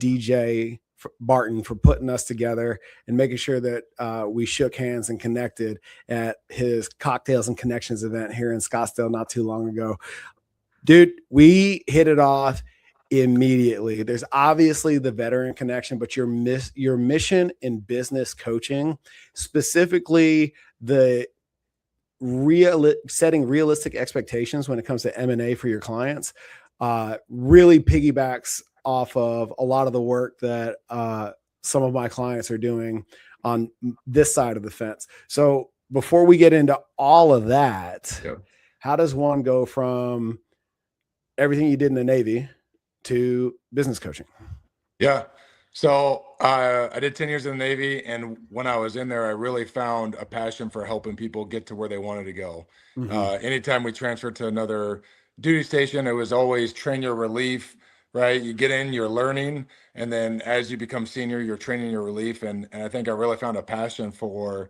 DJ Barton for putting us together and making sure that we shook hands and connected at his Cocktails and Connections event here in Scottsdale not too long ago. Dude, we hit it off immediately. There's obviously the veteran connection, but your mission in business coaching, specifically the setting realistic expectations when it comes to M&A for your clients, really piggybacks off of a lot of the work that some of my clients are doing on this side of the fence. So before we get into all of that, how does one go from everything you did in the Navy to business coaching? Yeah. So I did 10 years in the Navy. And when I was in there, I really found a passion for helping people get to where they wanted to go. Anytime we transferred to another duty station, it was always train your relief, right? You get in, you're learning. And then as you become senior, you're training your relief. And I think I really found a passion for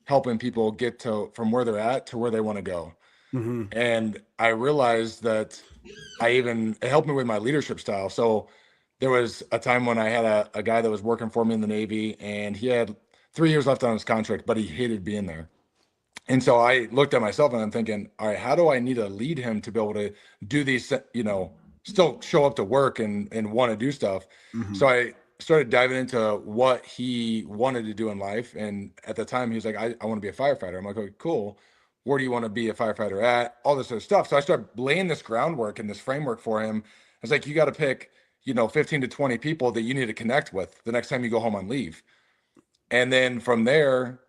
helping people get from where they're at to where they want to go. And I realized that it helped me with my leadership style. So there was a time when I had a guy that was working for me in the Navy, and he had 3 years left on his contract, but he hated being there. And so I looked at myself and I'm thinking, all right, how do I need to lead him to be able to do these, still show up to work and want to do stuff. So I started diving into what he wanted to do in life. And at the time he was like, I want to be a firefighter. I'm like, okay, cool. Where do you want to be a firefighter at? All this other stuff. So I started laying this groundwork and this framework for him. I was like, you got to pick, 15 to 20 people that you need to connect with the next time you go home on leave. And then from there,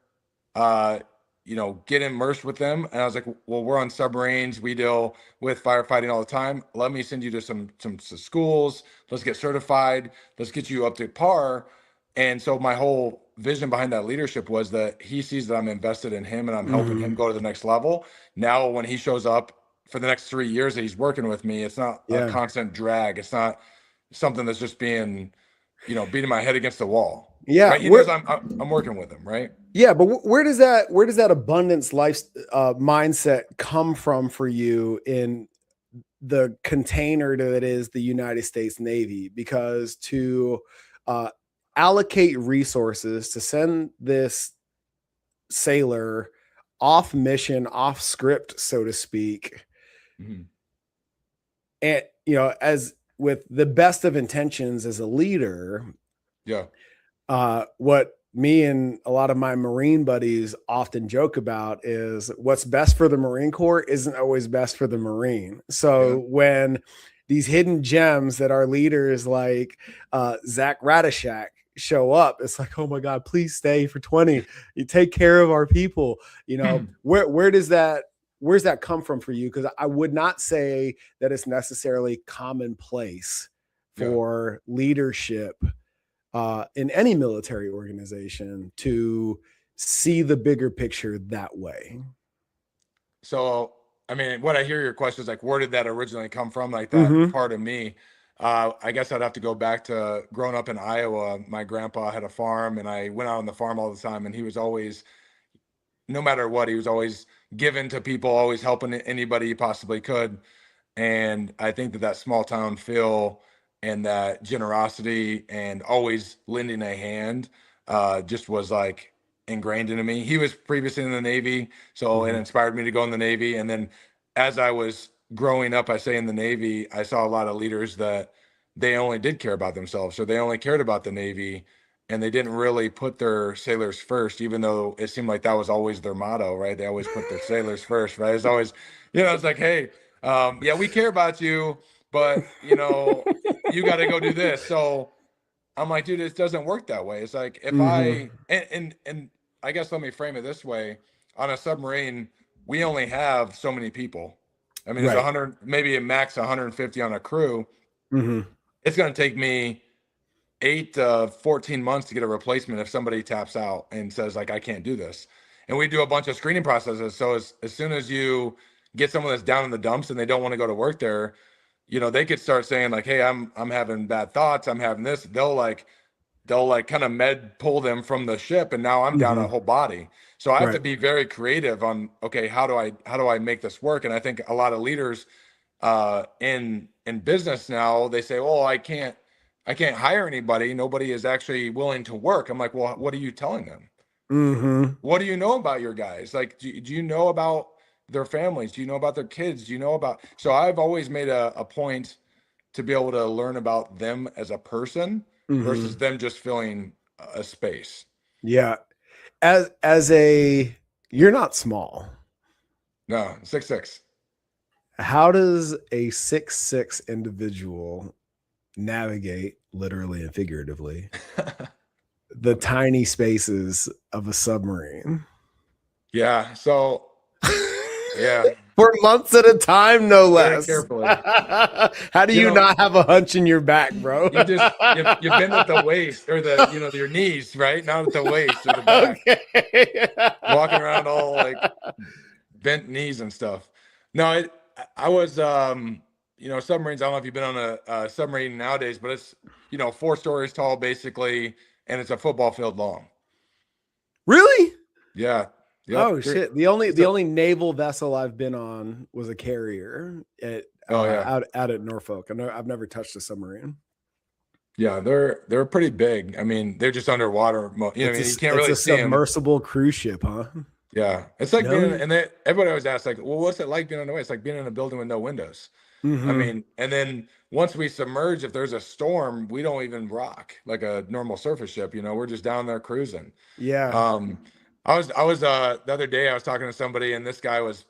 get immersed with them. And I was like, well, we're on submarines. We deal with firefighting all the time. Let me send you to some schools. Let's get certified. Let's get you up to par. And so my whole vision behind that leadership was that he sees that I'm invested in him and I'm helping him go to the next level. Now, when he shows up for the next 3 years that he's working with me, it's not a constant drag. It's not something that's just being, beating my head against the wall. Yeah. Right? He knows I'm working with him. Right. Yeah. But where does that abundance life mindset come from for you in the container that is the United States Navy? Because to allocate resources to send this sailor off mission, off script, so to speak, and as with the best of intentions as a leader, what me and a lot of my Marine buddies often joke about is what's best for the Marine Corps isn't always best for the Marine. So when these hidden gems that are leaders like Zach Ratashak show up, it's like, oh my God, please stay for 20. You take care of our people. Where's that come from for you? Because I would not say that it's necessarily commonplace for leadership in any military organization to see the bigger picture that way. So, I mean, what I hear your question is like, where did that originally come from? Like that part of me. I guess I'd have to go back to growing up in Iowa. My grandpa had a farm and I went out on the farm all the time, and he was always, no matter what, he was always giving to people, always helping anybody he possibly could. And I think that small town feel and that generosity and always lending a hand just was like ingrained into me. He was previously in the Navy, so it inspired me to go in the Navy. And then as I was growing up, I say in the Navy, I saw a lot of leaders that they only did care about themselves. So they only cared about the Navy and they didn't really put their sailors first, even though it seemed like that was always their motto, right? They always put their sailors first, right? It's always, it's like, hey, we care about you, but you got to go do this. So I'm like, dude, it doesn't work that way. It's like, if and I guess let me frame it this way. On a submarine, we only have so many people. I mean, there's 100, maybe a max 150 on a crew. It's going to take me 8 to 14 months to get a replacement if somebody taps out and says like, I can't do this. And we do a bunch of screening processes. So as soon as you get someone that's down in the dumps and they don't want to go to work there, they could start saying like, hey, I'm having bad thoughts. I'm having this. They'll kind of med pull them from the ship. And now I'm down a whole body. So I have to be very creative on, okay, how do I make this work? And I think a lot of leaders in business now, they say, oh, I can't I can't hire anybody. Nobody is actually willing to work. I'm like, well, what are you telling them? Mm-hmm. What do you know about your guys? Like, do you know about their families? Do you know about their kids? Do you know about, so I've always made a point to be able to learn about them as a person Mm-hmm. versus them just filling a space. Yeah. As a, you're not small. No, 6'6". How does a 6'6" individual navigate, literally and figuratively, the tiny spaces of a submarine? Yeah. So, yeah, For months at a time, no very less. carefully. How do You you know, not have a hunch in your back, bro? you bend at the waist or the, your knees, right? Not at the waist or the back. Okay. Walking around all like bent knees and stuff. No, I was, submarines. I don't know if you've been on a submarine nowadays, but it's, 4 stories tall basically, and it's a football field long. Really? Yeah. Yep. Oh shit. The So, only naval vessel I've been on was a carrier at oh yeah. out at Norfolk. I've never touched a submarine. Yeah, they're pretty big. I mean, they're just underwater. I mean, you can't It's really a see them. submersible cruise ship, huh? Yeah, it's like being, No. and everybody always asks, like, well, what's it like being underway? It's like being in a building with no windows. I Mm-hmm. mean, and then once we submerge, if there's a storm, we don't even rock like a normal surface ship. We're just down there cruising. Yeah. Um, I was the other day I was talking to somebody, and this guy was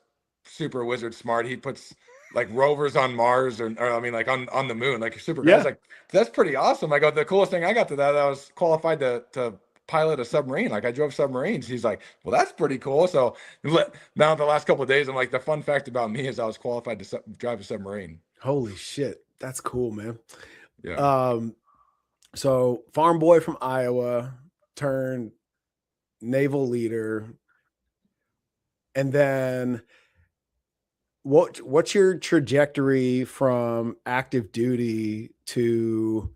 super wizard smart. He puts like rovers on Mars, or I mean, like on the moon, like super. I was Yeah. like, that's pretty awesome. I go, the coolest thing I got to that, I was qualified to pilot a submarine. Like I drove submarines. He's like, well, that's pretty cool. So now the last couple of days, I'm like, the fun fact about me is I was qualified to drive a submarine. Holy shit. That's cool, man. Yeah. Um, so farm boy from Iowa turned naval leader. And then what's your trajectory from active duty to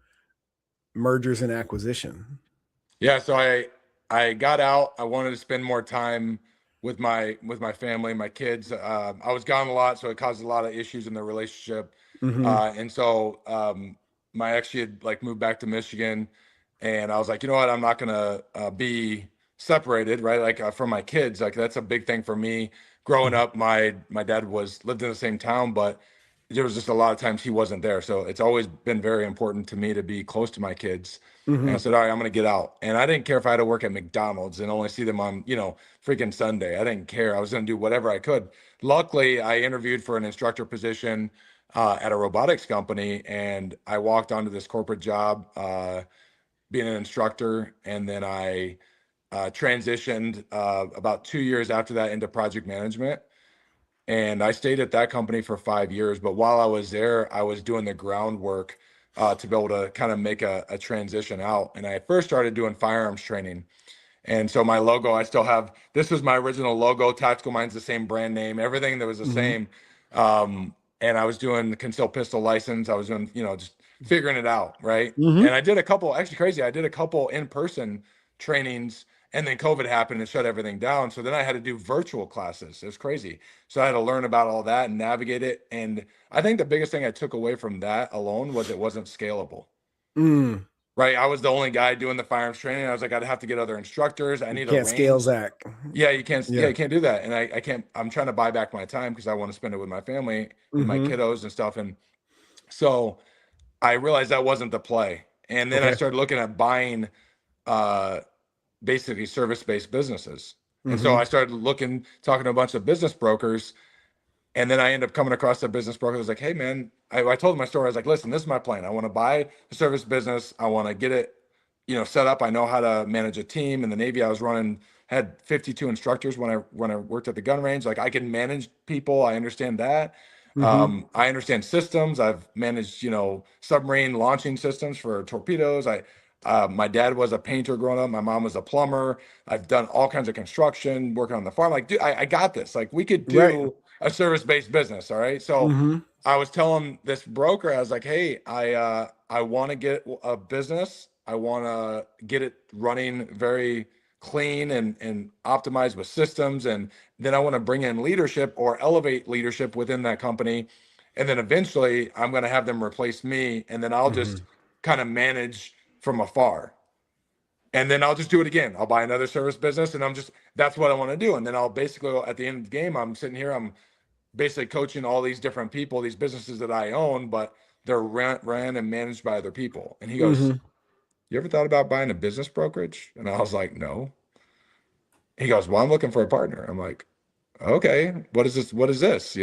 mergers and acquisition? Yeah, so I got out. I wanted to spend more time with my family, my kids. I was gone a lot, so it caused a lot of issues in the relationship. Mm-hmm. And so my ex, she had like moved back to Michigan, and I was like, you know what, I'm not gonna be separated, right? Like from my kids, like that's a big thing for me. Growing up, my dad lived in the same town, but there was just a lot of times he wasn't there. So it's always been very important to me to be close to my kids. And I Mm-hmm. said, all right, I'm going to get out. And I didn't care if I had to work at McDonald's and only see them on, freaking Sunday. I didn't care. I was going to do whatever I could. Luckily, I interviewed for an instructor position at a robotics company, and I walked onto this corporate job being an instructor. And then I transitioned about 2 years after that into project management. And I stayed at that company for 5 years. But while I was there, I was doing the groundwork to be able to kind of make a transition out. And I first started doing firearms training. And so my logo, I still have, this was my original logo. Tactical Mind's the same brand name, everything that was the Mm-hmm. same. And I was doing the concealed pistol license. I was doing, just figuring it out. Right. Mm-hmm. And I did a couple, actually crazy. I did a couple in-person trainings, and then COVID happened and shut everything down. So then I had to do virtual classes. It was crazy. So I had to learn about all that and navigate it. And I think the biggest thing I took away from that alone was it wasn't scalable. Mm. Right. I was the only guy doing the firearms training. I was like, I'd have to get other instructors. I You need a can't scale range. Zach. Yeah, you can't. Yeah, Yeah. you can't do that. And I can't. I'm trying to buy back my time because I want to spend it with my family and my Mm-hmm. kiddos and stuff. And so I realized that wasn't the play. And then I Okay. started looking at buying uh, basically service-based businesses. And so Mm-hmm. I started talking to a bunch of business brokers. And then I ended up coming across a business broker who was like, hey, man, I told him my story. I was like, listen, this is my plan. I want to buy a service business. I want to get it, set up. I know how to manage a team. In the Navy, I was running, had 52 instructors when I worked at the gun range. Like I can manage people. I understand that. Mm-hmm. I understand systems. I've managed, submarine launching systems for torpedoes. My dad was a painter growing up. My mom was a plumber. I've done all kinds of construction, working on the farm. Like, dude, I got this. Like, we could Right. do a service-based business. All right. So Mm-hmm. I was telling this broker, I was like, hey, I want to get a business. I want to get it running very clean and optimized with systems. And then I want to bring in leadership or elevate leadership within that company. And then eventually I'm going to have them replace me. And then I'll Mm-hmm. just kind of manage from afar. And then I'll just do it again. I'll buy another service business, and that's what I want to do. And then I'll basically, at the end of the game, I'm sitting here, I'm basically coaching all these different people, these businesses that I own, but they're ran and managed by other people. And he goes, Mm-hmm. you ever thought about buying a business brokerage? And I was like, no. He goes, well, I'm looking for a partner. I'm like, okay, what is this? What is this?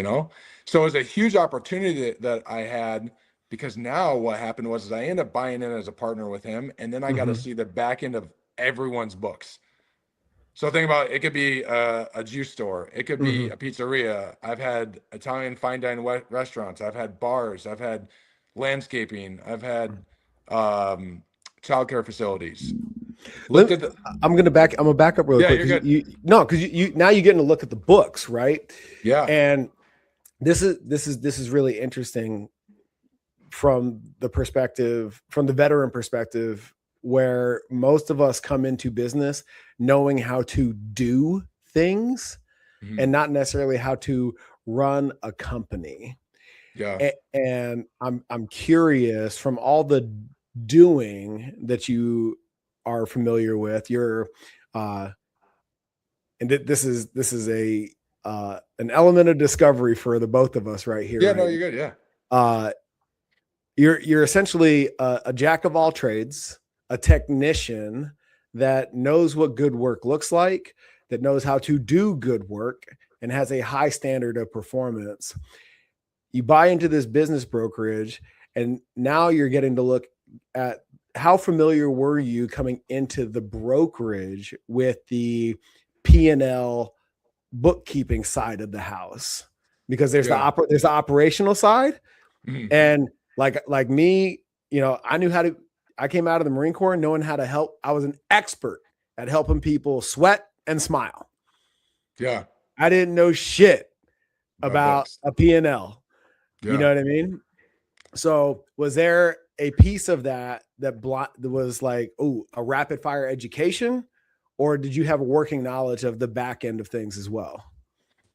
So it was a huge opportunity that I had, because now what happened was I ended up buying in as a partner with him. And then I got to see the back end of everyone's books. So think about it. It could be a juice store. It could be a pizzeria. I've had Italian fine dining restaurants. I've had bars. I've had landscaping. I've had childcare facilities. I'm gonna back up really quick. You're good. Because you now you're getting to look at the books, right? Yeah. And this is really interesting from the veteran perspective, where most of us come into business knowing how to do things and not necessarily how to run a company. Yeah. And I'm curious, from all the doing that you are familiar with, and this is a an element of discovery for the both of us right here. Yeah, right? no, you're good. Yeah. You're essentially a jack of all trades, a technician that knows what good work looks like, that knows how to do good work, and has a high standard of performance. You buy into this business brokerage, and now you're getting to look at how familiar were you coming into the brokerage with the P&L bookkeeping side of the house, because there's the operational side. And like me, I came out of the Marine Corps knowing how to help. I was an expert at helping people sweat and smile. Yeah. I didn't know shit about a P&L. Yeah. You know what I mean? So was there a piece of that was like, a rapid fire education, or did you have a working knowledge of the back end of things as well?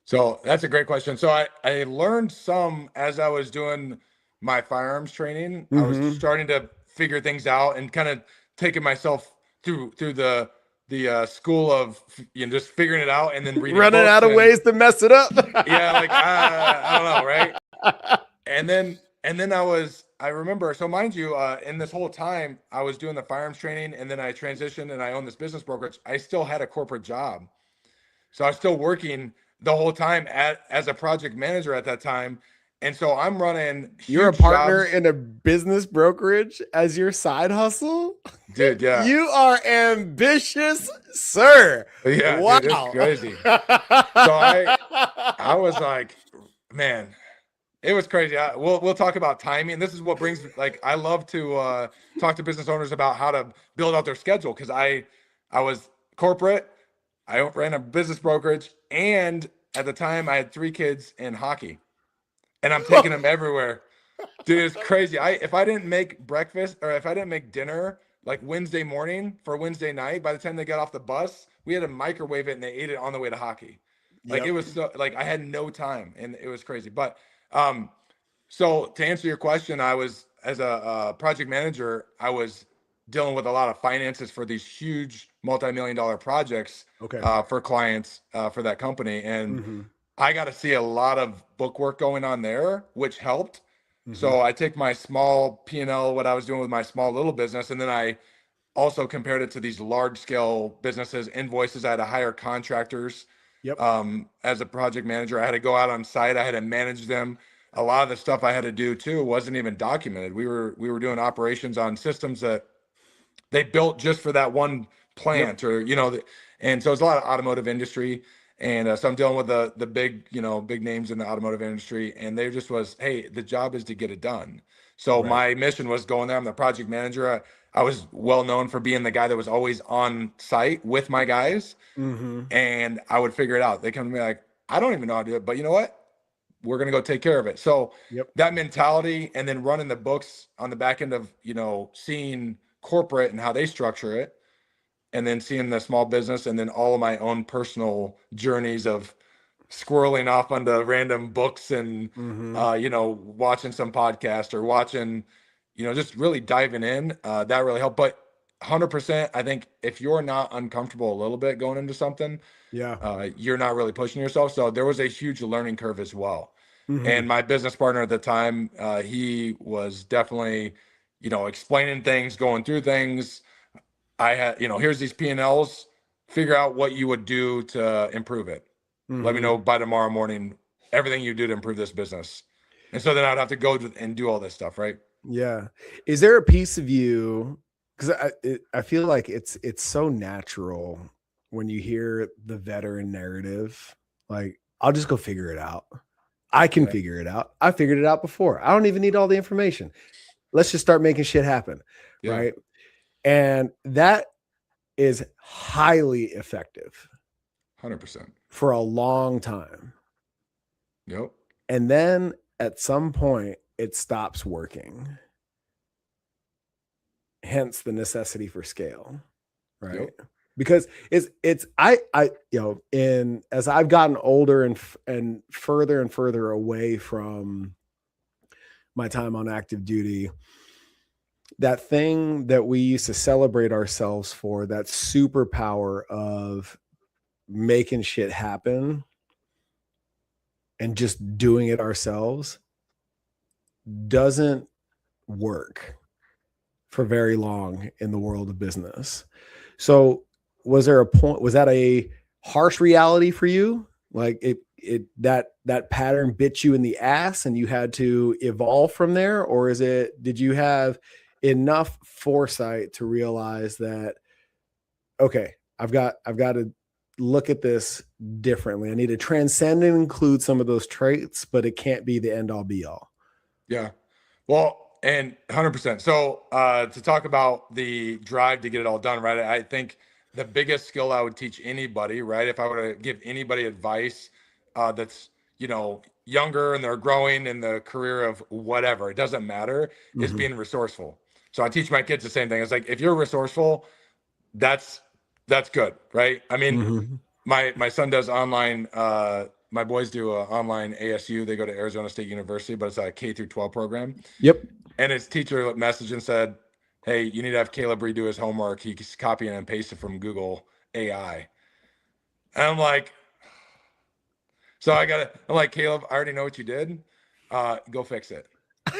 So that's a great question. So I learned some as I was doing my firearms training. I was starting to figure things out and kind of taking myself through the school of just figuring it out and then reading running books out of ways to mess it up. Yeah, like I don't know, right? And then I remember, so mind you, in this whole time I was doing the firearms training, and then I transitioned and I owned this business brokerage. I still had a corporate job. So I was still working the whole time as a project manager at that time. And so I'm running huge You're a partner jobs. in a business brokerage as your side hustle? Dude, yeah. You are ambitious, sir. Yeah, wow. Dude, it's crazy. So I was like, man, it was crazy. We'll talk about timing. This is what brings, I love to talk to business owners about how to build out their schedule, because I was corporate. I ran a business brokerage, and at the time I had 3 kids in hockey, and I'm taking them everywhere. Dude, it's crazy. If I didn't make breakfast, or if I didn't make dinner like Wednesday morning for Wednesday night, by the time they got off the bus, we had to microwave it and they ate it on the way to hockey. It was so, I had no time, and it was crazy. But so to answer your question, I was, as a project manager, I was dealing with a lot of finances for these huge multi-million-dollar projects for clients for that company. And I got to see a lot of book work going on there, which helped. So I take my small P&L, what I was doing with my small little business, and then I also compared it to these large scale businesses, invoices. I had to hire contractors. As a project manager, I had to go out on site. I had to manage them. A lot of the stuff I had to do too wasn't even documented. We were doing operations on systems that they built just for that one plant, or and so it's a lot of automotive industry. And so I'm dealing with the big big names in the automotive industry, and they just was, hey, the job is to get it done. So my mission was going there. I'm the project manager. I was well known for being the guy that was always on site with my guys, and I would figure it out. They come to me like, I don't even know how to do it, but you know what? We're going to go take care of it. So that mentality, and then running the books on the back end of, seeing corporate and how they structure it, and then seeing the small business, and then all of my own personal journeys of squirreling off onto random books and, watching some podcast or watching, just really diving in, that really helped. But 100%, I think if you're not uncomfortable a little bit going into something, Yeah. you're not really pushing yourself. So there was a huge learning curve as well. Hmm. And my business partner at the time, he was definitely, explaining things, going through things. I had, here's these P&Ls, figure out what you would do to improve it. Let me Hmm. know by tomorrow morning, everything you do to improve this business. And so then I'd have to go and do all this stuff, right? Yeah. Is there a piece of you? Because I feel like it's so natural when you hear the veteran narrative. Like, I'll just go figure it out. I can Yeah. figure it out. I figured it out before. I don't even need all the information. Let's just start making shit happen. Yeah. Right. And that is highly effective 100%. for a long time. Yep. And then at some point, it stops working. Hence the necessity for scale. Right. Yep. Because I in as I've gotten older and further away from my time on active duty, that thing that we used to celebrate ourselves for, that superpower of making shit happen and just doing it ourselves, doesn't work for very long in the world of business. So was there a point, was that a harsh reality for you? Like that pattern bit you in the ass and you had to evolve from there? Or did you have enough foresight to realize that, okay, I've got to look at this differently. I need to transcend and include some of those traits, but it can't be the end all be all. Yeah. Well, and 100%. So, to talk about the drive to get it all done, right? I think the biggest skill I would teach anybody, right? If I were to give anybody advice, that's, younger and they're growing in the career of whatever, it doesn't matter, is Mm-hmm. being resourceful. So I teach my kids the same thing. It's like, if you're resourceful, that's, that's good, right? I mean, Mm-hmm. my son does online, my boys do online ASU. They go to Arizona State University, but it's a K through 12 program. Yep. And his teacher messaged and said, "Hey, you need to have Caleb redo his homework. He's copying and pasting from Google AI." And I'm like, I'm like, Caleb, I already know what you did. Go fix it.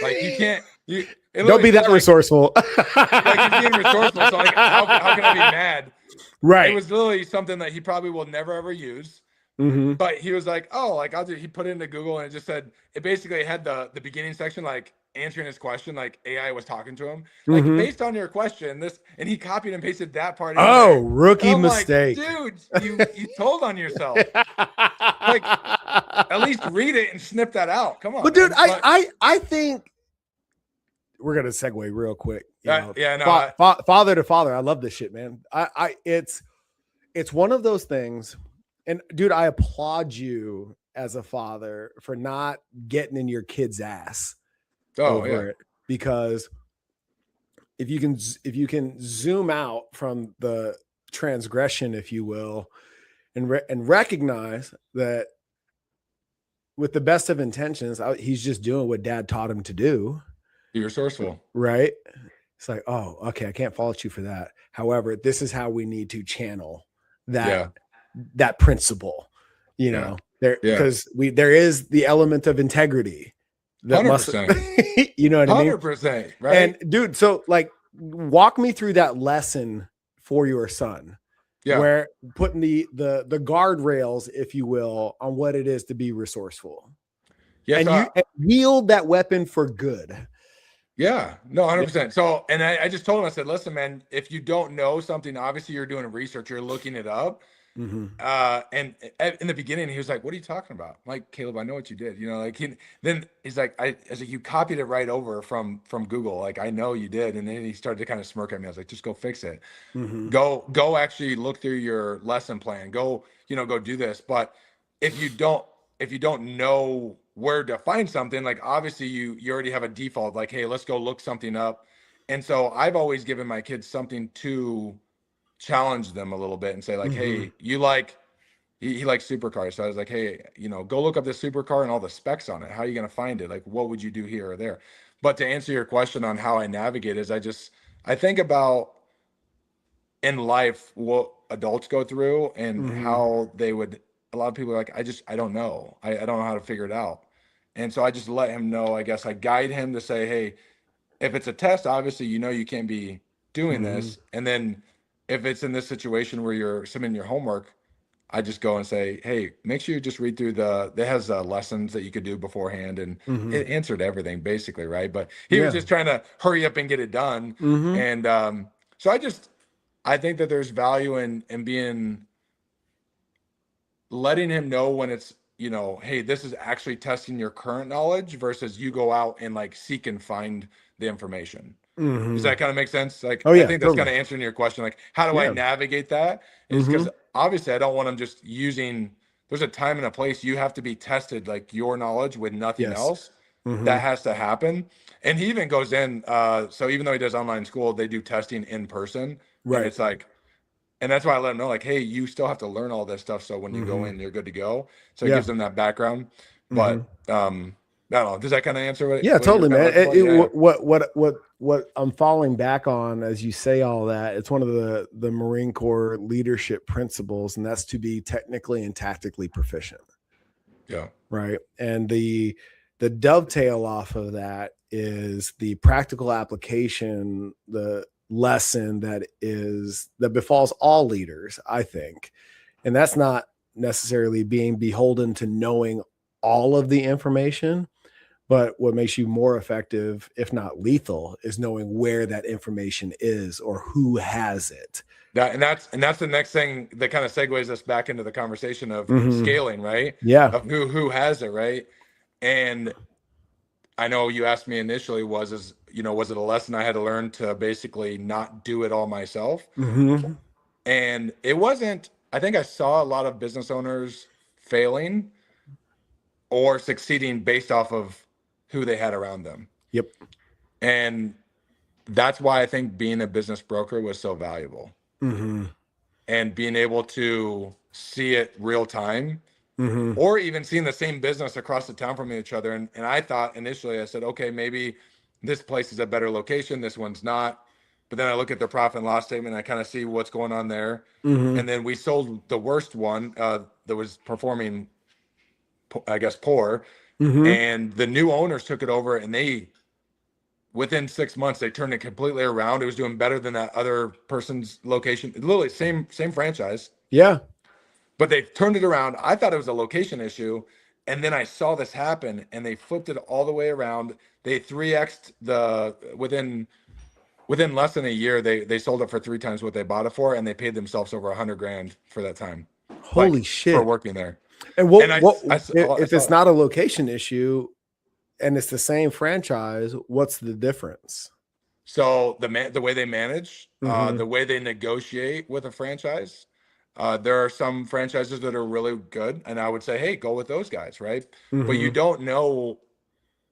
Like, you can't, it Don't literally be says that resourceful. like he's being resourceful. So like, how can I be mad? It Right. was literally something that he probably will never ever use. Mm-hmm. But he was like, oh, like he put it into Google and it just said, it basically had the beginning section, like answering his question, like AI was talking to him, like, Mm-hmm. based on your question, this, and he copied and pasted that part in Oh, there. And rookie I'm like, mistake. dude, you told on yourself. Like, at least read it and snip that out. Come on, But dude, man. But I think we're gonna segue real quick. yeah, no, Father to father. I love this shit, man. It's one of those things. And dude, I applaud you as a father for not getting in your kid's ass oh yeah, over it, because if you can zoom out from the transgression, if you will, and recognize that with the best of intentions, he's just doing what dad taught him to do. be resourceful. Right. It's like, oh, okay, I can't fault you for that. However, this is how we need to channel that Yeah, that principle, yeah, there, yeah, because there is the element of integrity that must 100%, you know what I mean? 100%, And right? dude, so like, walk me through that lesson for your son, Yeah. where putting the guardrails, if you will, on what it is to be resourceful, Yes. and you wield that weapon for good. Yeah, no, Yeah. 100%. So, and I just told him, I said, listen, man, if you don't know something, obviously you're doing research, you're looking it up. Mm-hmm. And in the beginning, he was like, what are you talking about? I'm like, Caleb, I know what you did. Like then he's like, I was like, you copied it right over from Google. Like, I know you did. And then he started to kind of smirk at me. I was like, just go fix it. Mm-hmm. Go actually look through your lesson plan. Go do this. But if you don't, if you don't know where to find something, like, obviously you already have a default, like, hey, let's go look something up. And so I've always given my kids something to challenge them a little bit and say, like, Mm-hmm. hey, he likes supercars. So I was like, hey, go look up this supercar and all the specs on it. How are you going to find it? Like, what would you do here or there? But to answer your question on how I navigate is I think about in life what adults go through and how they would, a lot of people are like, I don't know. I don't know how to figure it out. And so I just let him know, I guess I guide him to say, hey, if it's a test, obviously, you can't be doing this. And then if it's in this situation where you're submitting your homework, I just go and say, hey, make sure you just read through it has lessons that you could do beforehand. And it answered everything basically. Right. But he was just trying to hurry up and get it done. And so I think that there's value in letting him know when it's, hey, this is actually testing your current knowledge versus you go out and like seek and find the information. Does that kind of make sense? Like, Oh, yeah, I think that's kind of answering your question. Like, how do I navigate that? Is because obviously I don't want them just using, there's a time and a place you have to be tested, like your knowledge with nothing else. That has to happen. And he even goes in, so even though he does online school, they do testing in person. Right. And it's like, and that's why I let him know, like, hey, you still have to learn all this stuff. So when you go in, you're good to go. So it gives them that background. But I don't know. Does that kind of answer what? Yeah, what totally, man. yeah. What I'm falling back on as you say all that, it's one of the Marine Corps leadership principles, and that's to be technically and tactically proficient. Yeah. Right. And the dovetail off of that is the practical application, the lesson that befalls all leaders, I think. And that's not necessarily being beholden to knowing all of the information, but what makes you more effective, if not lethal, is knowing where that information is or who has it. And that's the next thing that kind of segues us back into the conversation of scaling, right? Yeah. Of who has it, right? And I know you asked me initially was it a lesson I had to learn to basically not do it all myself? And it wasn't, I think I saw a lot of business owners failing or succeeding based off of who they had around them. Yep. And that's why I think being a business broker was so valuable. And being able to see it real time, or even seeing the same business across the town from each other. And I thought initially, I said, okay, maybe this place is a better location, this one's not. But then I look at their profit and loss statement, and I kind of see what's going on there. And then we sold the worst one that was performing, I guess, poor. And the new owners took it over, and within 6 months, they turned it completely around. It was doing better than that other person's location. Literally same franchise. Yeah. But they turned it around. I thought it was a location issue. And then I saw this happen, and they flipped it all the way around. They 3x'd within less than a year, they sold it for 3 times what they bought it for, and they paid themselves over $100,000 for that time. Holy shit. For working there. And if it's not a location issue and it's the same franchise, what's the difference? So the way they manage, the way they negotiate with a franchise, there are some franchises that are really good, and I would say, hey, go with those guys, right? But you don't know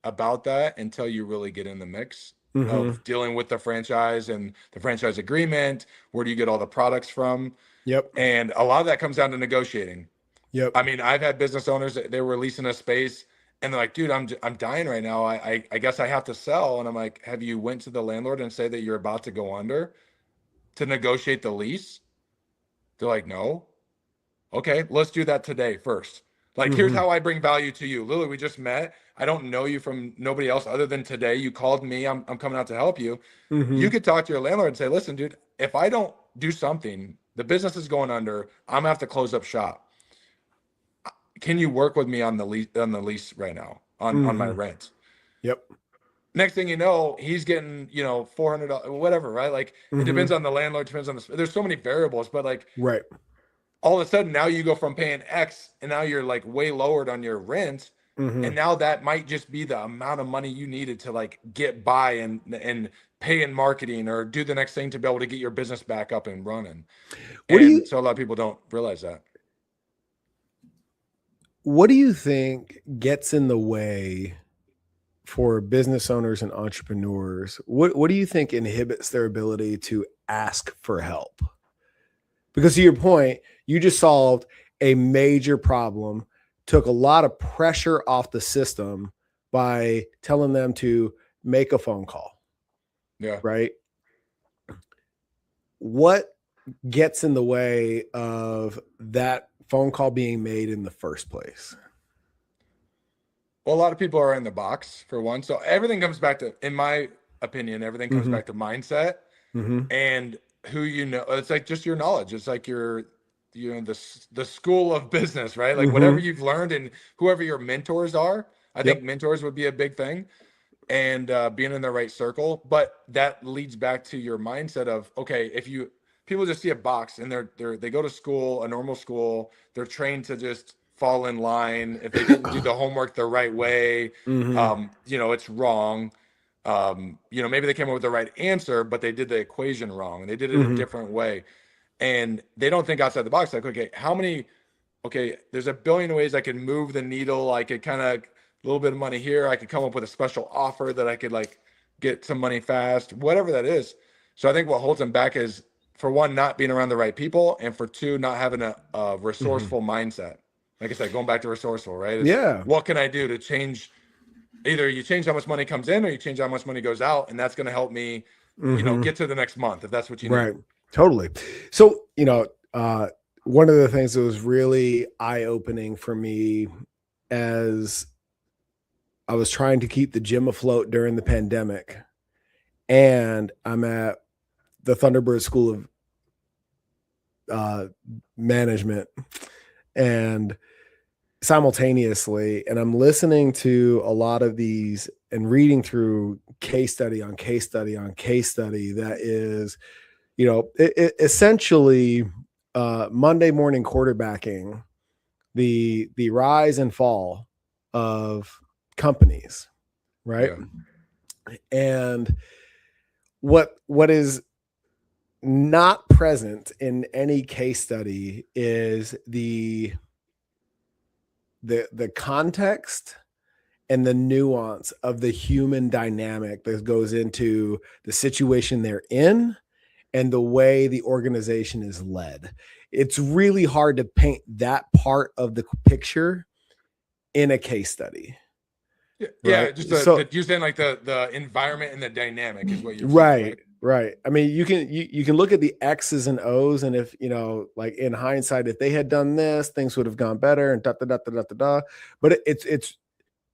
about that until you really get in the mix of dealing with the franchise and the franchise agreement. Where do you get all the products from? Yep. And a lot of that comes down to negotiating. Yep. I mean, I've had business owners that they were leasing a space, and they're like, dude, I'm dying right now. I guess I have to sell. And I'm like, have you went to the landlord and say that you're about to go under to negotiate the lease? They're like, no. Okay, let's do that today first. Like, here's how I bring value to you. Lily, we just met. I don't know you from nobody else other than today. You called me. I'm coming out to help you. You could talk to your landlord and say, listen, dude, if I don't do something, the business is going under. I'm gonna have to close up shop. Can you work with me on the lease right now on my rent? Yep. Next thing you know, he's getting, $400, whatever, right? Like, it depends on the landlord, depends on there's so many variables, but like, right. All of a sudden now you go from paying X and now you're like way lowered on your rent. And now that might just be the amount of money you needed to like get by and pay in marketing or do the next thing to be able to get your business back up and running. So a lot of people don't realize that. What do you think gets in the way for business owners and entrepreneurs? What do you think inhibits their ability to ask for help? Because to your point, you just solved a major problem, took a lot of pressure off the system by telling them to make a phone call, Yeah. right? What gets in the way of that phone call being made in the first place? Well, a lot of people are in the box for one. So everything comes back to, in my opinion, everything comes Mm-hmm. back to mindset Mm-hmm. and who you know. It's like just your knowledge. It's like the school of business, right? Like whatever Mm-hmm. you've learned and whoever your mentors are. I think Yep. mentors would be a big thing, and being in the right circle. But that leads back to your mindset of, okay, if you people just see a box and they go to school, a normal school, they're trained to just fall in line. If they didn't do the homework the right way, Mm-hmm. it's wrong. Maybe they came up with the right answer, but they did the equation wrong and they did it a Mm-hmm. different way. And they don't think outside the box. Like, okay, there's a billion ways I can move the needle. I could kind of a little bit of money here. I could come up with a special offer that I could like get some money fast, whatever that is. So I think what holds them back is, for one, not being around the right people, and for two, not having a Mm-hmm. resourceful mindset. Like I said, going back to resourceful, right? It's Yeah. what can I do to change? Either you change how much money comes in, or you change how much money goes out, and that's going to help me, Mm-hmm. get to the next month if that's what you need. Right. Totally. So, one of the things that was really eye opening for me as I was trying to keep the gym afloat during the pandemic, and I'm at the Thunderbird School of Management, and simultaneously, and I'm listening to a lot of these and reading through case study on case study on case study that is, essentially Monday morning quarterbacking the rise and fall of companies, right? Yeah. And what is not present in any case study is the context and the nuance of the human dynamic that goes into the situation they're in and the way the organization is led. It's really hard to paint that part of the picture in a case study, Yeah, right? yeah, just So you're saying like the environment and the dynamic is what you're saying, right, right? right. I mean, you can look at the X's and O's, and if like in hindsight, if they had done this, things would have gone better, and da da da da da da. Da. But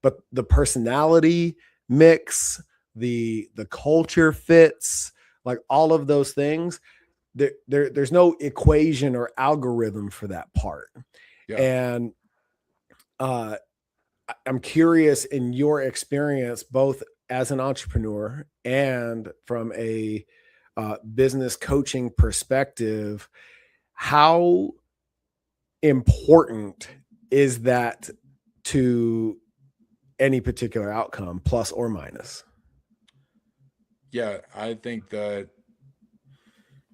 but the personality mix, the culture fits, like all of those things. There's no equation or algorithm for that part. Yeah. And uh, I'm curious, in your experience, both as an entrepreneur and from a business coaching perspective, how important is that to any particular outcome, plus or minus? Yeah, I think that,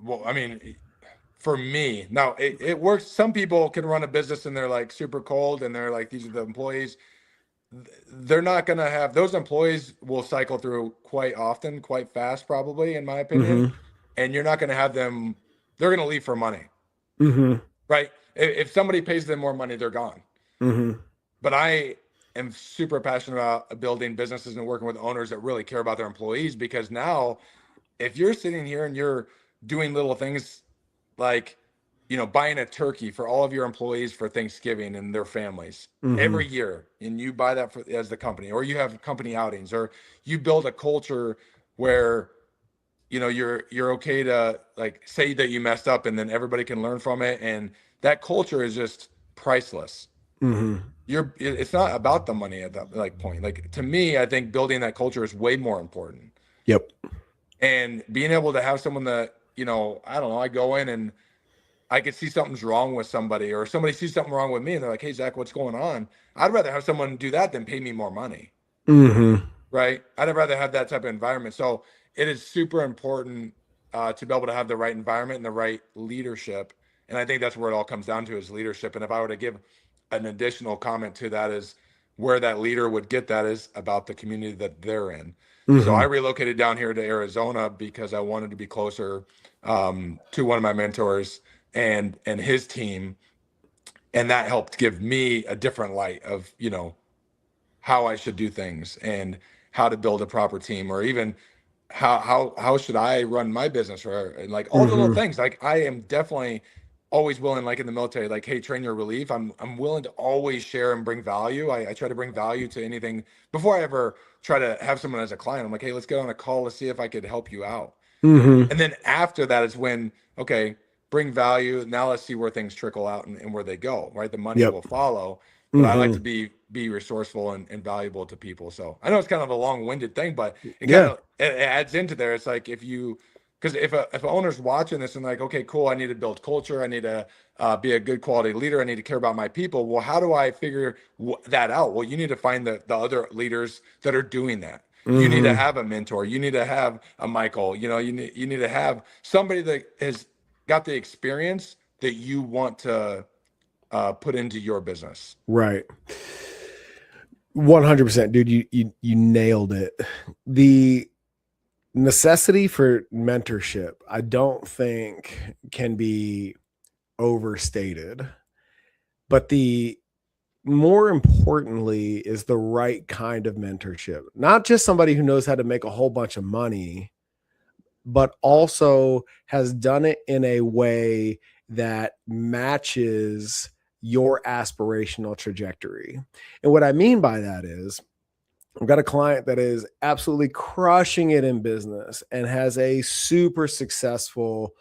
well, I mean, for me, now it works. Some people can run a business and they're like super cold and they're like, these are the employees. They're not going to have, those employees will cycle through quite often, quite fast, probably, in my opinion. Mm-hmm. And you're not going to have them, they're going to leave for money, Mm-hmm. right? If somebody pays them more money, they're gone. Mm-hmm. But I am super passionate about building businesses and working with owners that really care about their employees, because now if you're sitting here and you're doing little things like, buying a turkey for all of your employees for Thanksgiving and their families Mm-hmm. every year, and you buy that as the company, or you have company outings, or you build a culture where you're okay to like say that you messed up and then everybody can learn from it, and that culture is just priceless. Mm-hmm. It's not about the money at that like point. Like, to me, I think building that culture is way more important. Yep. And being able to have someone that, I don't know, I go in and I could see something's wrong with somebody, or somebody sees something wrong with me and they're like, "Hey, Zach, what's going on?" I'd rather have someone do that than pay me more money, Mm-hmm. right? I'd rather have that type of environment. So it is super important to be able to have the right environment and the right leadership. And I think that's where it all comes down to, is leadership. And if I were to give an additional comment to that, is where that leader would get that is about the community that they're in. So I Mm-hmm. relocated down here to Arizona because I wanted to be closer to one of my mentors and his team, and that helped give me a different light of how I should do things. And how to build a proper team, or even how should I run my business, or like all the little Mm-hmm. things. Like I am definitely always willing, like in the military, like, hey, train your relief. I'm willing to always share and bring value. I try to bring value to anything before I ever try to have someone as a client. I'm like, hey, let's get on a call. Let's see if I could help you out. Mm-hmm. And then after that is when, okay, bring value. Now let's see where things trickle out, and where they go, right? The money Yep. will follow. But I like Mm-hmm. to be resourceful and valuable to people. So I know it's kind of a long-winded thing, but it kind Yeah. of it adds into there. It's like if you, because if an owner's watching this and like, okay, cool, I need to build culture. I need to be a good quality leader. I need to care about my people. Well, how do I figure that out? Well, you need to find the other leaders that are doing that. You need to Mm-hmm. have a mentor. You need to have a Michael. You need to have somebody that has got the experience that you want to put into your business. Right. 100%, dude. You nailed it. The necessity for mentorship, I don't think can be overstated. But the more importantly is the right kind of mentorship. Not just somebody who knows how to make a whole bunch of money, but also has done it in a way that matches your aspirational trajectory. And what I mean by that is, I've got a client that is absolutely crushing it in business and has a super successful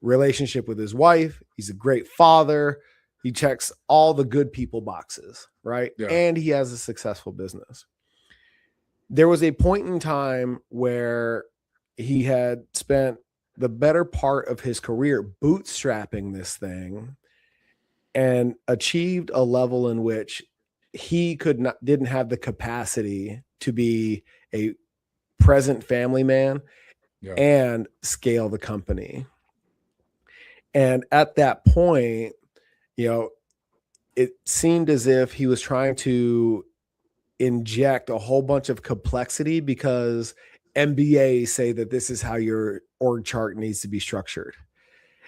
relationship with his wife. He's a great father. He checks all the good people boxes, right? Yeah. And he has a successful business. There was a point in time where he had spent the better part of his career bootstrapping this thing and achieved a level in which he didn't have the capacity to be a present family man Yeah. and scale the company. And at that point, you know, it seemed as if he was trying to inject a whole bunch of complexity because MBAs say that this is how your org chart needs to be structured.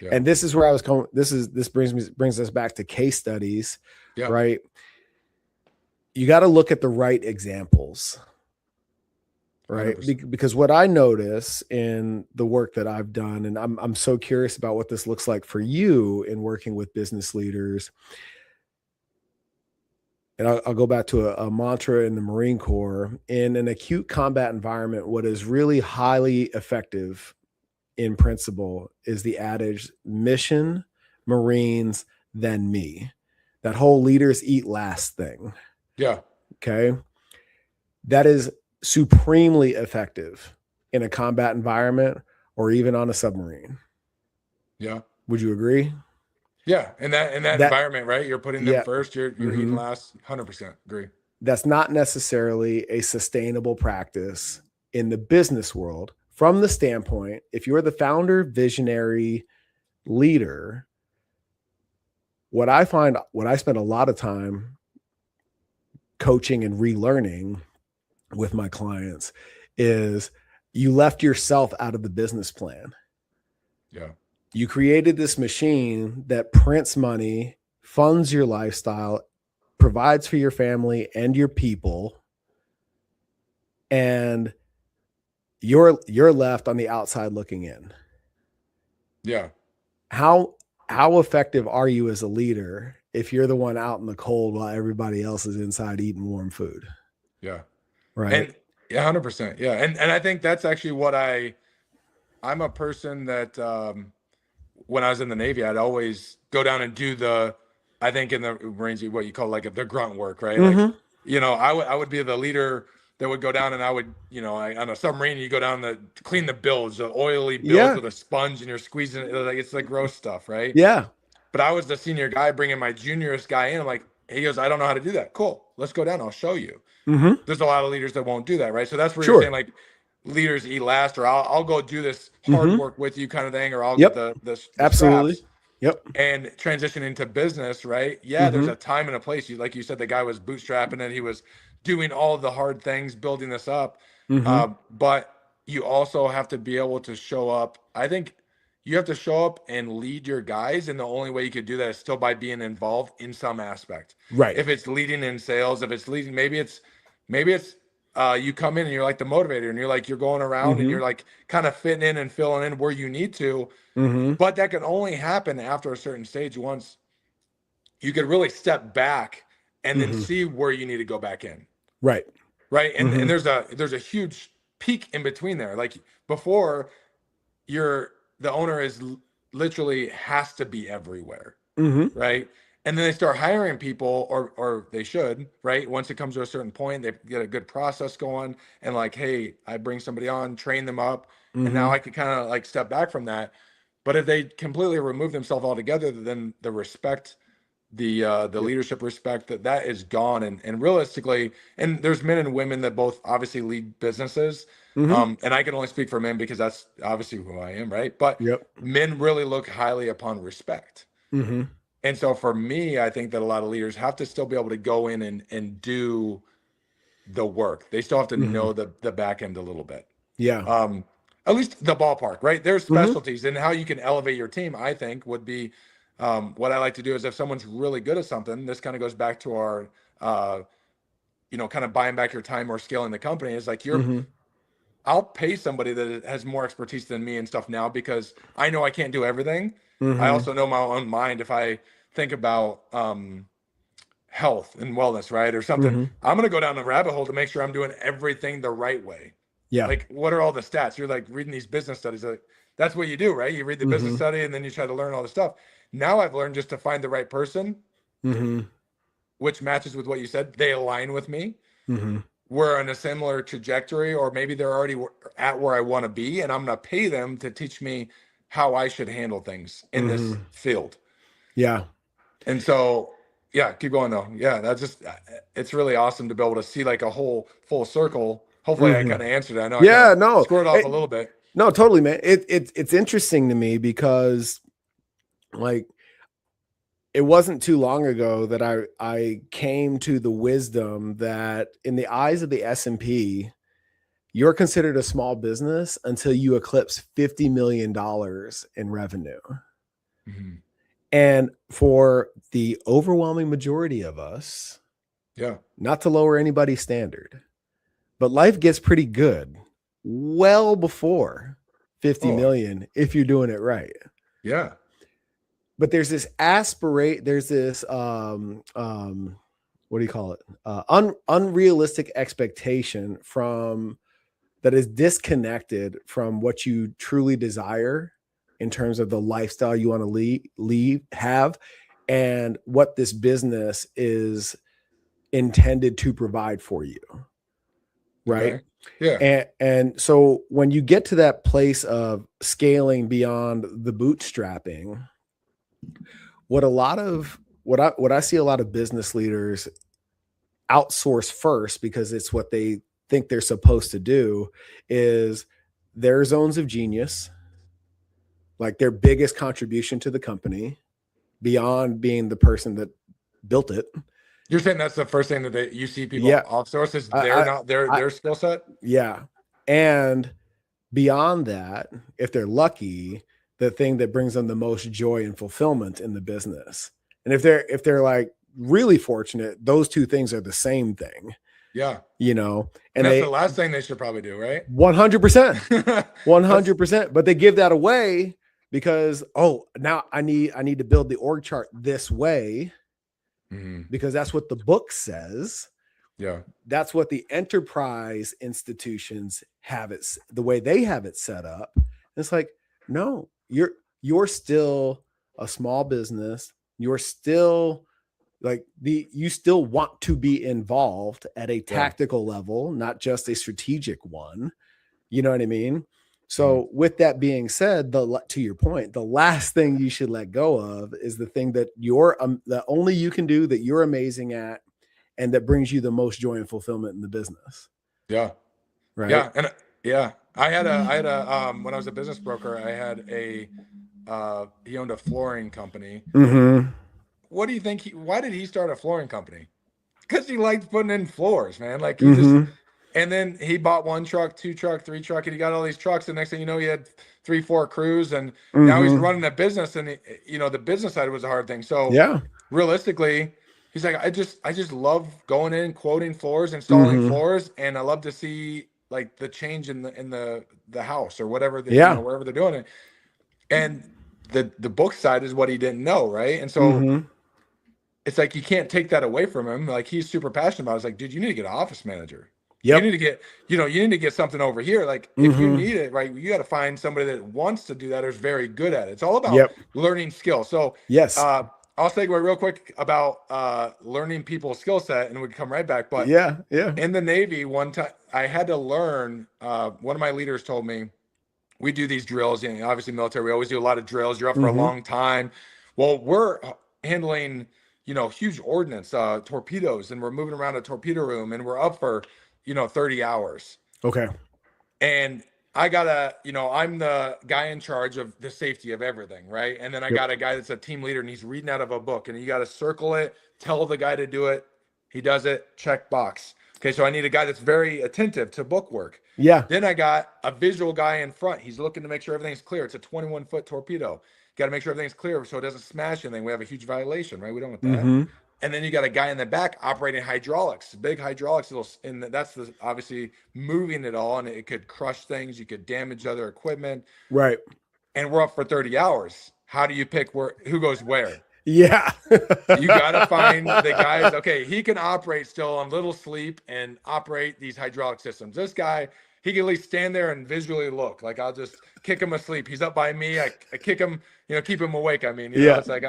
Yeah. And this is where I was going. This brings us back to case studies, Yeah. right? You got to look at the right examples, right? 100%. Because what I notice in the work that I've done, and I'm so curious about what this looks like for you in working with business leaders. And I'll go back to a mantra in the Marine Corps. In an acute combat environment, what is really highly effective in principle is the adage, mission, Marines, then me. That whole leaders eat last thing. Yeah. Okay. That is supremely effective in a combat environment or even on a submarine. Yeah. Would you agree? Yeah. In that That, environment, right? You're putting them yeah. first. You're eating Mm-hmm. last. 100% agree. That's not necessarily a sustainable practice in the business world from the standpoint, if you're the founder, visionary, leader, what I spend a lot of time coaching and relearning with my clients is you left yourself out of the business plan. Yeah. You created this machine that prints money, funds your lifestyle, provides for your family and your people, and you're left on the outside looking in. Yeah. How effective are you as a leader if you're the one out in the cold while everybody else is inside eating warm food? Yeah. Right. And yeah, 100%. Yeah. And I think that's actually what I'm a person that when I was in the Navy, I'd always go down and do I think in the Marines, what you call like the grunt work, right? Like, Mm-hmm. I would be the leader that would go down, and I would, on a submarine, you go down to clean the bilge, the oily bilge Yeah. with a sponge, and you're squeezing it. Like, it's the gross stuff, right? Yeah. But I was the senior guy bringing my juniorest guy in. I'm like, he goes, I don't know how to do that. Cool. Let's go down. I'll show you. Mm-hmm. There's a lot of leaders that won't do that, right? So that's where you're saying Sure. like leaders eat last, or I'll go do this hard Mm-hmm. work with you kind of thing, or I'll get Yep. the Absolutely. scraps Yep. and transition into business, right? Yeah, there's Mm-hmm. a time and a place. Like you said, the guy was bootstrapping and he was doing all the hard things, building this up. Mm-hmm. But you also have to be able to show up. I think you have to show up and lead your guys, and the only way you could do that is still by being involved in some aspect. Right. If it's leading in sales, if it's leading, maybe it's you come in and you're like the motivator, and you're going around and you're like kind of fitting in and filling in where you need to. But that can only happen after a certain stage. Once you could really step back and then see where you need to go back in. Right. Right. And there's a huge peak in between there. Like before, the owner literally has to be everywhere. Right. And then they start hiring people, or they should, right? Once it comes to a certain point, they get a good process going, and like, hey, I bring somebody on, train them up, and now I can kind of like step back from that. But if they completely remove themselves altogether, then the respect, the leadership respect, that is gone. And realistically, and there's men and women that both obviously lead businesses. And I can only speak for men because that's obviously who I am, right? But men really look highly upon respect. And so for me, I think that a lot of leaders have to still be able to go in and do the work. They still have to know the back end a little bit. Yeah. At least the ballpark, right? There's specialties, and how you can elevate your team, I think, would be what I like to do is if someone's really good at something, this kind of goes back to our, kind of buying back your time or scaling the company. Is like I'll pay somebody that has more expertise than me and stuff now, because I know I can't do everything. I also know my own mind. If I think about health and wellness, right, or something, I'm going to go down the rabbit hole to make sure I'm doing everything the right way. Yeah. Like, what are all the stats? You're like reading these business studies. Like, that's what you do, right? You read the business study and then you try to learn all the stuff. Now I've learned just to find the right person, which matches with what you said. They align with me. We're on a similar trajectory, or maybe they're already at where I want to be, and I'm going to pay them to teach me how I should handle things in this field. Yeah. And so, yeah, keep going though. Yeah, it's really awesome to be able to see like a whole full circle. Hopefully I kind of answered it. I know I scored off a little bit. No, totally, man. It's interesting to me because like it wasn't too long ago that I came to the wisdom that in the eyes of the S&P, you're considered a small business until you eclipse $50 million in revenue. And for the overwhelming majority of us, not to lower anybody's standard, but life gets pretty good well before 50 million if you're doing it right. Yeah. But there's this there's this what do you call it? Unrealistic expectation that is disconnected from what you truly desire in terms of the lifestyle you want to have, and what this business is intended to provide for you. Right. Okay. Yeah. And so when you get to that place of scaling beyond the bootstrapping, what I see a lot of business leaders outsource first, because it's what they think they're supposed to do, is their zones of genius, like their biggest contribution to the company beyond being the person that built it. You're saying that's the first thing that you see people outsource is their skill set? Yeah. And beyond that, if they're lucky, the thing that brings them the most joy and fulfillment in the business. And if they're like really fortunate, those two things are the same thing. Yeah. And that's the last thing they should probably do, right? 100%. 100%. But they give that away because, now I need to build the org chart this way. Because that's what the book says. Yeah. That's what the enterprise institutions have it, the way they have it set up. It's like, no, you're still a small business. You're still like you still want to be involved at a tactical level, not just a strategic one. You know what I mean? So with that being said, to your point, the last thing you should let go of is the thing that that only you can do, that you're amazing at, and that brings you the most joy and fulfillment in the business. Yeah. Right. Yeah. And I had a when I was a business broker, I had he owned a flooring company. What do you think? Why did he start a flooring company? Because he liked putting in floors, man. Like he just. And then he bought 1 truck, 2 truck, 3 truck, and he got all these trucks. And next thing you know, he had 3, 4 crews, and now he's running a business. And the business side was a hard thing. So realistically, He's like, I just love going in, quoting floors, installing Mm-hmm. floors, and I love to see like the change in the house or whatever that, Yeah. wherever they're doing it. And the book side is what he didn't know, right? And so Mm-hmm. it's like you can't take that away from him. Like he's super passionate about it. It's like, dude, you need to get an office manager. You Yep. need to get, you need to get something over here. Like if you Mm-hmm. need it, right, you got to find somebody that wants to do that or is very good at it. It's all about Yep. learning skills. So Yes. I'll segue real quick about learning people's skill set, and we can come right back. But Yeah. Yeah. in the Navy, one time I had to learn. One of my leaders told me we do these drills. Obviously, military, we always do a lot of drills. You're up for a Mm-hmm. long time. Well, we're handling, huge ordnance, torpedoes, and we're moving around a torpedo room, and we're up for, 30 hours. Okay. And I gotta, I'm the guy in charge of the safety of everything, right? And then I Yep. got a guy that's a team leader, and he's reading out of a book, and you got to circle it, tell the guy to do it. He does it, check box. Okay, so I need a guy that's very attentive to book work. Yeah. Then I got a visual guy in front. He's looking to make sure everything's clear. It's a 21-foot torpedo. Got to make sure everything's clear so it doesn't smash anything. We have a huge violation, right? We don't want that. Mm-hmm. And then you got a guy in the back operating hydraulics, big hydraulics, and that's obviously moving it all, and it could crush things. You could damage other equipment. Right. And we're up for 30 hours. How do you pick who goes where? Yeah. You got to find the guys. Okay, he can operate still on little sleep and operate these hydraulic systems. This guy, he can at least stand there and visually look. Like I'll just kick him asleep. He's up by me. I kick him, keep him awake. I mean, Yeah. it's like,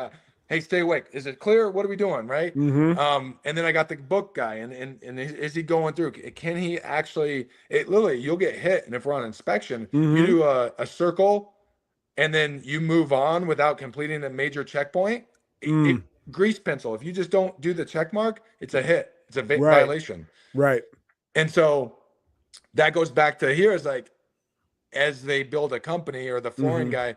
hey, stay awake. Is it clear? What are we doing? Right. Mm-hmm. And then I got the book guy, and is he going through? Can he actually? It literally, you'll get hit, and if we're on inspection, Mm-hmm. you do a circle, and then you move on without completing a major checkpoint. Grease pencil. If you just don't do the check mark, it's a hit. It's a violation. Right. And so that goes back to here is like, as they build a company or the flooring guy,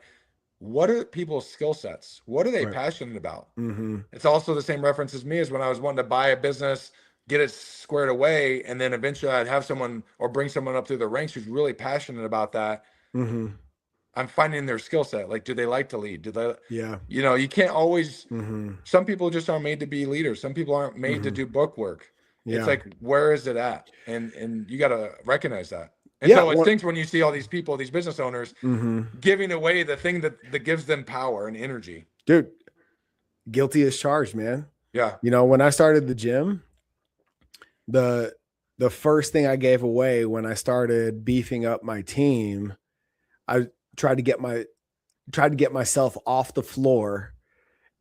what are people's skill sets? What are they passionate about? Mm-hmm. It's also the same reference as me as when I was wanting to buy a business, get it squared away, and then eventually I'd have someone or bring someone up through the ranks who's really passionate about that. Mm-hmm. I'm finding their skill set. Like, do they like to lead? Do they, Yeah. you can't always, Mm-hmm. some people just aren't made to be leaders. Some people aren't made to do book work. Yeah. It's like, where is it at? And you got to recognize that. And so it stinks when you see all these people, these business owners giving away the thing that gives them power and energy. Dude, guilty as charged, man. Yeah. When I started the gym, the first thing I gave away when I started beefing up my team, I tried to get myself off the floor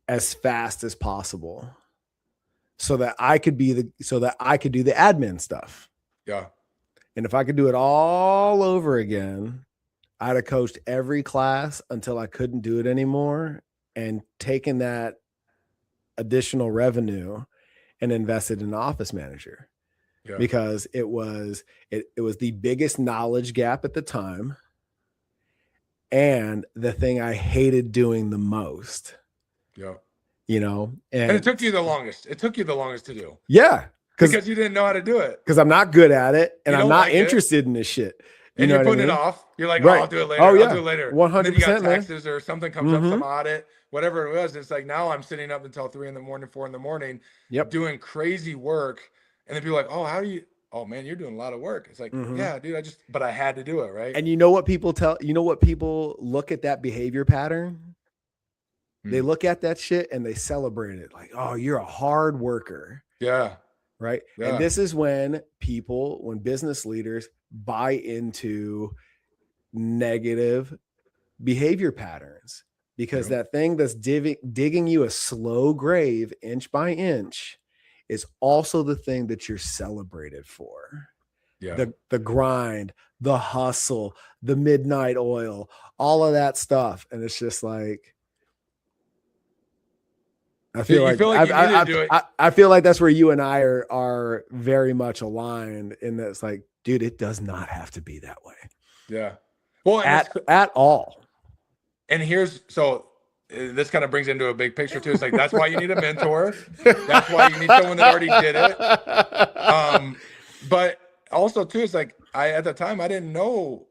as fast as possible so that I could do the admin stuff. Yeah. And if I could do it all over again, I'd have coached every class until I couldn't do it anymore and taken that additional revenue and invested in an office manager. Yeah. Because it was the biggest knowledge gap at the time and the thing I hated doing the most. Yeah. And it took you the longest. It took you the longest to do. Yeah. Because you didn't know how to do it. Because I'm not good at it and I'm not interested in this shit. And you're putting it off. You're like, right. I'll do it later. Oh, yeah. I'll do it later. 100%. And then you got taxes or something comes up, some audit, whatever it was. It's like now I'm sitting up until 3 a.m, 4 a.m, doing crazy work. And then people are like, oh man, you're doing a lot of work. It's like, yeah, dude, but I had to do it. Right. And you know what people look at that behavior pattern? They look at that shit and they celebrate it. Like, oh, you're a hard worker. Yeah. Right. Yeah. And this is when business leaders buy into negative behavior patterns, because that thing that's digging you a slow grave inch by inch is also the thing that you're celebrated for. Yeah. The grind, the hustle, the midnight oil, all of that stuff. And it's just like, I feel like that's where you and I are very much aligned in that. It's like, dude, it does not have to be that way. Yeah. Well, at all. And this kind of brings into a big picture too. It's like, that's why you need a mentor. That's why you need someone that already did it. But also too, it's like, at the time I didn't know,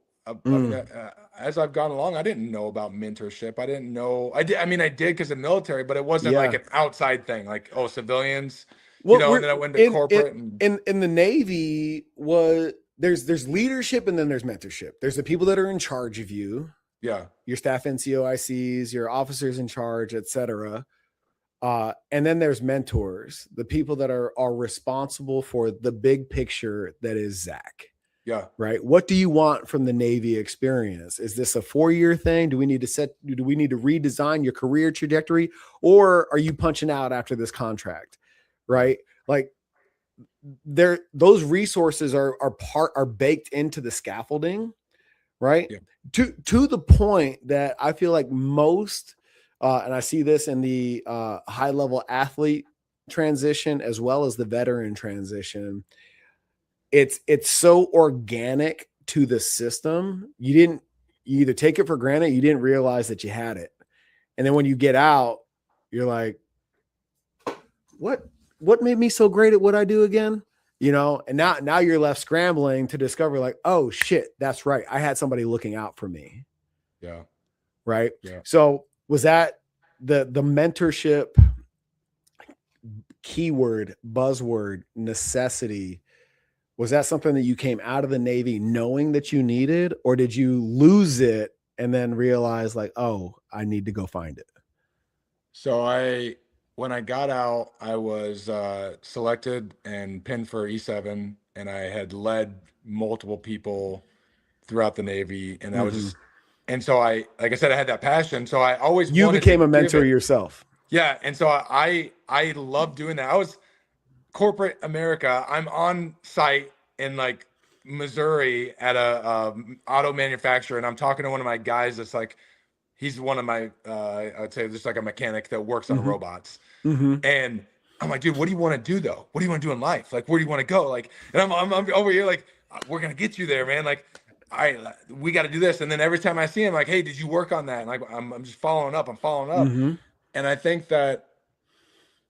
as I've gone along, I didn't know about mentorship. I didn't know. I did. I mean, I did because of military, but it wasn't like Yeah. an outside thing. Like, oh, civilians, Well, and we're then I went to in corporate and in the Navy. Was there's leadership and then there's mentorship. There's the people that are in charge of you, yeah, your staff NCOICs, your officers in charge, etc. And then there's mentors, the people that are responsible for the big picture that is Zach. yeah. Right? What do you want from the Navy experience? Is this a 4-year thing? Do we need to redesign your career trajectory, or are you punching out after this contract? Right? Like those resources are baked into the scaffolding, right? Yeah. To the point that I feel like most, and I see this in the high level athlete transition as well as the veteran transition. It's so organic to the system. You either take it for granted, you didn't realize that you had it, and then when you get out, you're like, what made me so great at what I do again? And now you're left scrambling to discover, like, oh shit, that's right, I had somebody looking out for me. Yeah. Right. Yeah. So was that the mentorship keyword, buzzword, necessity? Was that something that you came out of the Navy knowing that you needed, or did you lose it and then realize, like, oh, I need to go find it? So when I got out, I was selected and pinned for E7, and I had led multiple people throughout the Navy, and I was Mm-hmm. just, and so like I said, I had that passion, so I always You wanted to became a give mentor it. yourself. Yeah, and so I love doing that. I was corporate America. I'm on site in like Missouri at a auto manufacturer, and I'm talking to one of my guys that's like, he's one of my I'd say just like a mechanic that works on Mm-hmm. robots. Mm-hmm. And I'm like, dude, what do you want to do though? What do you want to do in life? Like, where do you want to go? Like, and I'm over here like, we're gonna get you there, man. Like, we got to do this. And then every time I see him, like, hey, did you work on that? And like, I'm just following up. I'm following up. Mm-hmm. And I think that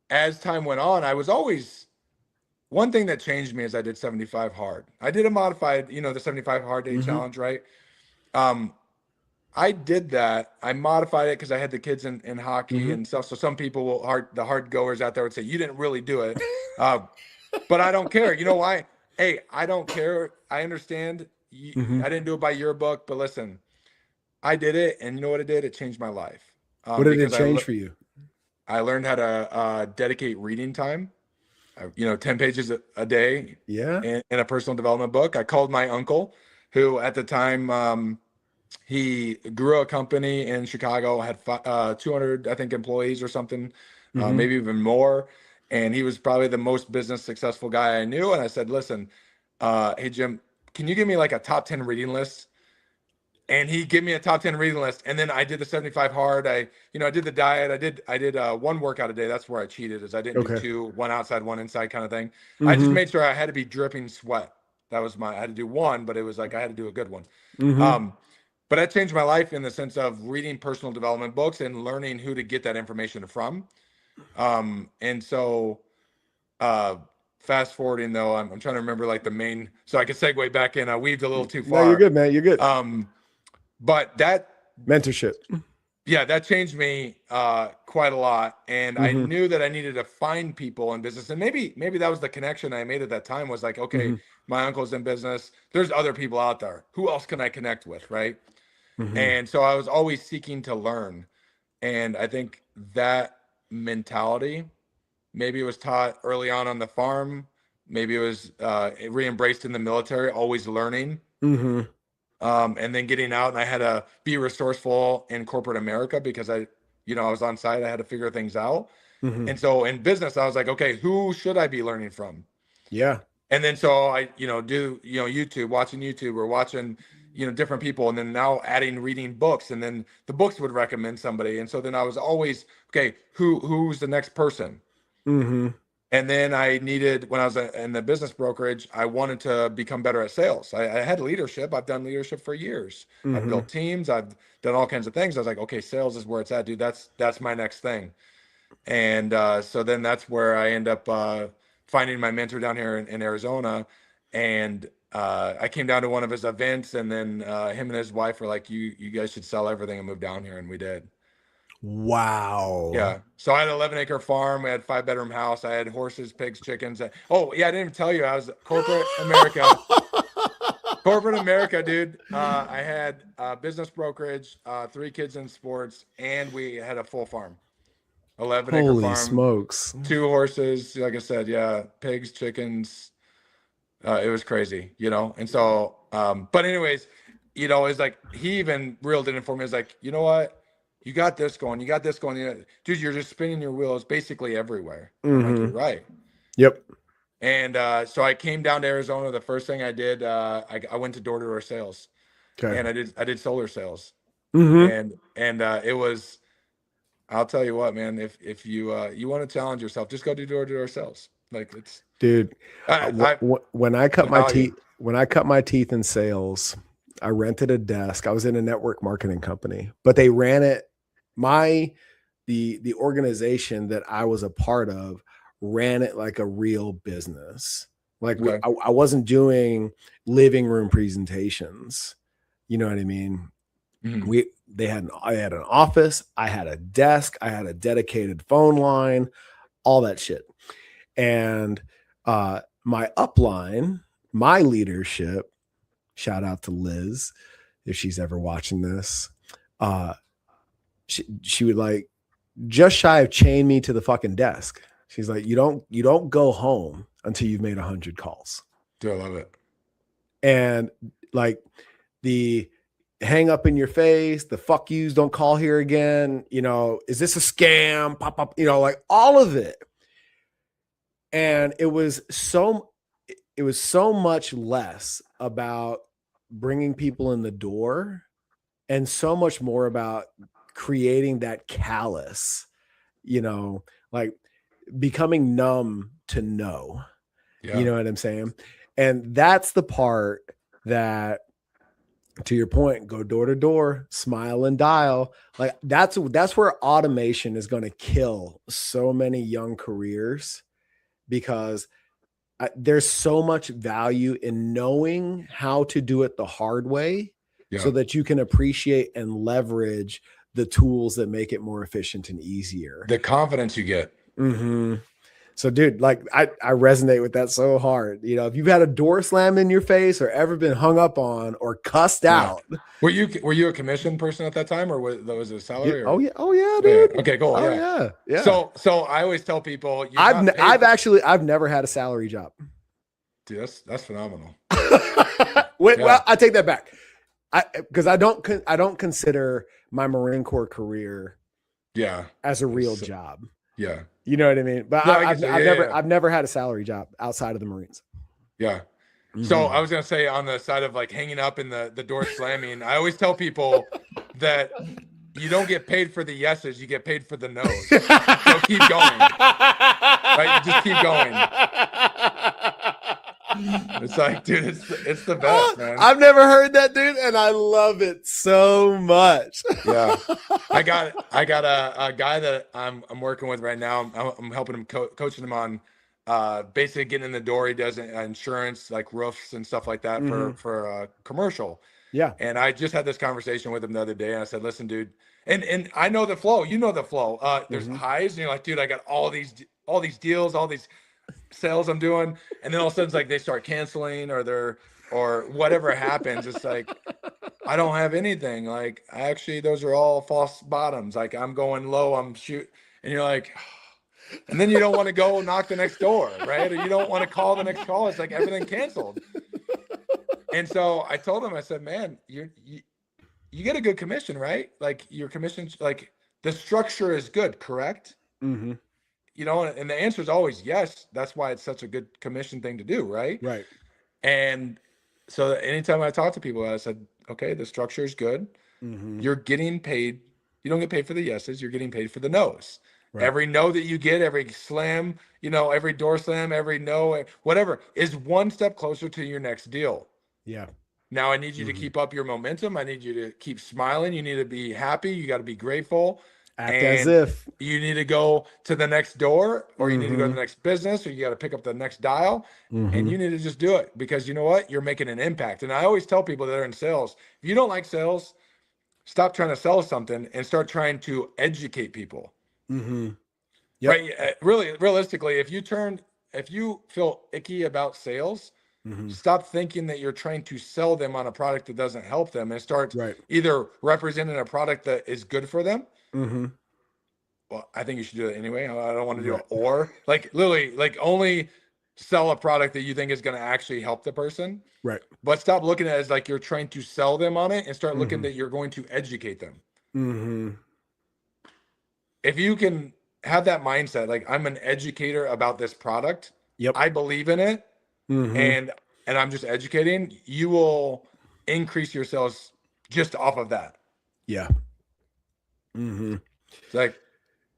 as time went on, I was always, one thing that changed me is I did 75 hard. I did a modified, the 75 hard day Mm-hmm. challenge, right? Um, I did that. I modified it because I had the kids in hockey Mm-hmm. and stuff. So some people the hard goers out there would say, you didn't really do it. Uh, but I don't care. You know why? Hey, I don't care. I understand. Mm-hmm. I didn't do it by your book, but listen, I did it. And you know what it did? It changed my life. What did it Because change for you? I learned how to dedicate reading time, 10 pages a day Yeah. in a personal development book. I called my uncle, who at the time, he grew a company in Chicago, had 200, I think, employees or something, Mm-hmm. maybe even more. And he was probably the most business successful guy I knew. And I said, listen, hey, Jim, can you give me like a top 10 reading list? And he gave me a top 10 reading list. And then I did the 75 hard. I did the diet. I did one workout a day. That's where I cheated, is I didn't do Okay. two, one outside, one inside kind of thing. I just Mm-hmm. made sure I had to be dripping sweat. I had to do one, but it was like, I had to do a good one. Mm-hmm. But that changed my life in the sense of reading personal development books and learning who to get that information from. And so, fast forwarding though, I'm trying to remember like the main, so I could segue back in. I weaved a little too No, you're far. good, man. You're good. But Mentorship. that changed me quite a lot. And I Mm-hmm. knew that I needed to find people in business. And maybe that was the connection I made at that time, was like, okay, Mm-hmm. my uncle's in business. There's other people out there. Who else can I connect with? Right. Mm-hmm. And so I was always seeking to learn. And I think that mentality, maybe it was taught early on the farm. Maybe it was re-embraced in the military, always learning. Mm-hmm. And then getting out, and I had to be resourceful in corporate America because I was on site. I had to figure things out. Mm-hmm. And so in business, I was like, okay, who should I be learning from? Yeah. And then so I, do, watching YouTube or watching, different people. And then now adding reading books, and then the books would recommend somebody. And so then I was always, okay, who's the next person? Mm-hmm. And then I needed, when I was in the business brokerage, I wanted to become better at sales. I had leadership. I've done leadership for years. I've Mm-hmm. built teams. I've done all kinds of things. I was like, okay, sales is where it's at, dude. That's my next thing. And so then that's where I end up finding my mentor down here in Arizona. And I came down to one of his events, and then him and his wife were like, you guys should sell everything and move down here. And we did. Wow. Yeah. So I had an 11-acre farm. We had 5-bedroom house. I had horses, pigs, chickens. Oh yeah, I didn't even tell you. I was corporate America. Corporate America, dude. I had business brokerage, 3 kids in sports, and we had a full farm. 11-acre Holy farm, smokes. 2 horses. Like I said, yeah, pigs, chickens. It was crazy, you know? And so, but anyways, you know, it's like, he even reeled it in for me. It's like, you know what? You got this going. You got this going. Dude, you're just spinning your wheels basically everywhere. I'm like, you're right. Yep. And so I came down to Arizona. The first thing I did, I went to door-to-door sales, Okay. and I did solar sales, Mm-hmm. and it was, I'll tell you what, man, if you you want to challenge yourself, just go do door-to-door sales. Like, it's, Dude, I when I cut the my value. teeth, when I cut my teeth in sales, I rented a desk. I was in a network marketing company, but they ran it. The organization that I was a part of ran it like a real business. Like, Okay. I wasn't doing living room presentations. You know what I mean? Mhm. I had an office, I had a desk, I had a dedicated phone line, all that shit. And my upline, my leadership, shout out to Liz if she's ever watching this. She would like just shy of chain me to the fucking desk. She's like, you don't go home until you've made 100 calls. Dude, I love it. And like the hang up in your face, the fuck yous, don't call here again. You know, is this a scam? Pop up, you know, like all of it. And it was so much less about bringing people in the door and so much more about creating that callus, you know, like becoming numb to no. Yeah. You know what I'm saying? And that's the part that, to your point, go door to door, smile and dial. Like that's where automation is going to kill so many young careers, because there's so much value in knowing how to do it the hard way, Yeah. so that you can appreciate and leverage the tools that make it more efficient and easier. The confidence you get. Mm-hmm. So, dude, like I resonate with that so hard. You know, if you've had a door slammed in your face or ever been hung up on or cussed out. Were you a commission person at that time, or was it a salary? Or? Oh yeah, dude. Yeah. Okay, cool. Oh yeah. So I always tell people, I've never had a salary job. Dude, that's phenomenal. Well, I take that back. Because I don't consider my Marine Corps career as a real job. Yeah. You know what I mean? But I've never had a salary job outside of the Marines. Yeah. Mm-hmm. So I was going to say, on the side of like hanging up in the door slamming, I always tell people that you don't get paid for the yeses, you get paid for the no's. So keep going. Right? Just keep going. It's like, dude, it's the best, man. I've never heard that, dude, and I love it so much. Yeah, I got a guy that I'm working with right now. I'm helping him, coaching him on basically getting in the door. He does insurance, like roofs and stuff like that, for commercial. Yeah. And I just had this conversation with him the other day, and I said, listen, dude, and I know the flow. You know the flow. There's highs, and you're like, dude, I got all these deals, all these sales I'm doing, and then all of a sudden it's like they start canceling, or whatever happens. It's like, I don't have anything. Like, actually, those are all false bottoms. Like, I'm going low, I'm shoot, and you're like, and then you don't want to go knock the next door, right? Or you don't want to call the next call. It's like everything canceled. And so I told him, I said, man, you get a good commission, right? Like, your commission, like the structure is good, correct? Mm-hmm. You know, and the answer is always yes. That's why it's such a good commission thing to do, right? Right. And so anytime I talk to people, I said, okay, the structure is good. Mm-hmm. You're getting paid. You don't get paid for the yeses. You're getting paid for the no's. Right. Every no that you get, every slam, you know, every door slam, every no, whatever, is one step closer to your next deal. Yeah. Now I need you to keep up your momentum. I need you to keep smiling. You need to be happy. You got to be grateful. Act as and if. you need to go to the next door, or you need to go to the next business, or you got to pick up the next dial, and you need to just do it, because you know what? You're making an impact. And I always tell people that are in sales, if you don't like sales, stop trying to sell something and start trying to educate people. Yep. Right? Really, realistically, if you feel icky about sales, stop thinking that you're trying to sell them on a product that doesn't help them, and start Right. either representing a product that is good for them. Mm-hmm. Well, I think you should do it anyway. I don't want to do Right. it, or like literally, like only sell a product that you think is going to actually help the person. Right. But stop looking at it as like you're trying to sell them on it, and start looking Mm-hmm. that you're going to educate them. Mm-hmm. If you can have that mindset, like I'm an educator about this product, Yep. I believe in it, Mm-hmm. and I'm just educating, you will increase your sales just off of that. Yeah. Mm-hmm. It's like,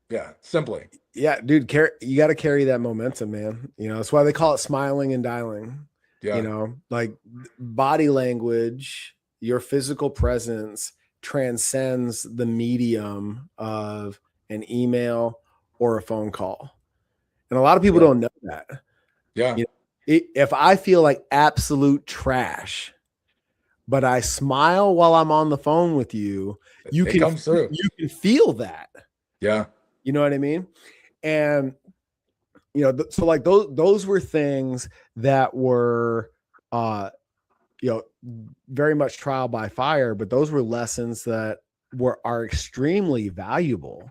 yeah, simply. Yeah, dude, you got to carry that momentum, man. You know, that's why they call it smiling and dialing. Yeah. You know, like body language, your physical presence transcends the medium of an email or a phone call. And a lot of people don't know that. Yeah. You know, if I feel like absolute trash, but I smile while I'm on the phone with you, you can feel that. Yeah. You know what I mean? And you know, so like those were things that were you know, very much trial by fire, but those were lessons that are extremely valuable.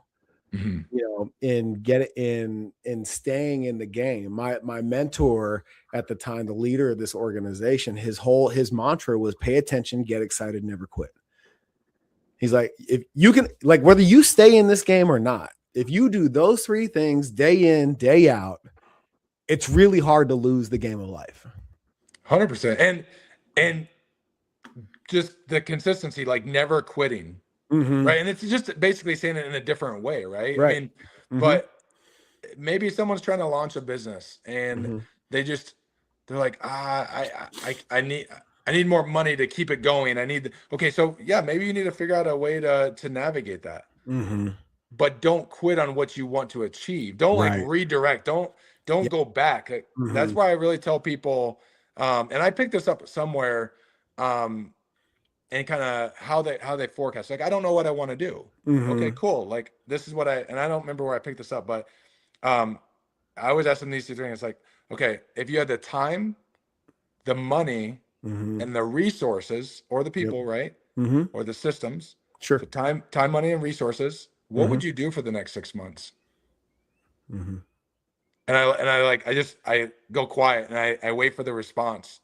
You know, in staying in the game. My mentor at the time, the leader of this organization, his mantra was pay attention, get excited, never quit. He's like, if you can, like, whether you stay in this game or not, if you do those three things day in, day out, it's really hard to lose the game of life. 100%. And just the consistency, like never quitting. Right. And it's just basically saying it in a different way. Right. I mean, but maybe someone's trying to launch a business and they're like, I need more money to keep it going. Okay. So yeah, maybe you need to figure out a way to navigate that, but don't quit on what you want to achieve. Don't like redirect. Don't go back. That's why I really tell people, and I picked this up somewhere, and kind of how they forecast. Like, I don't know what I want to do. Okay, cool. Like, this is what and I don't remember where I picked this up, but I always ask them these two things. It's like, okay, if you had the time, the money, and the resources, or the people, right? Or the systems, Sure. the time, money, and resources, what would you do for the next 6 months? And I go quiet and I wait for the response.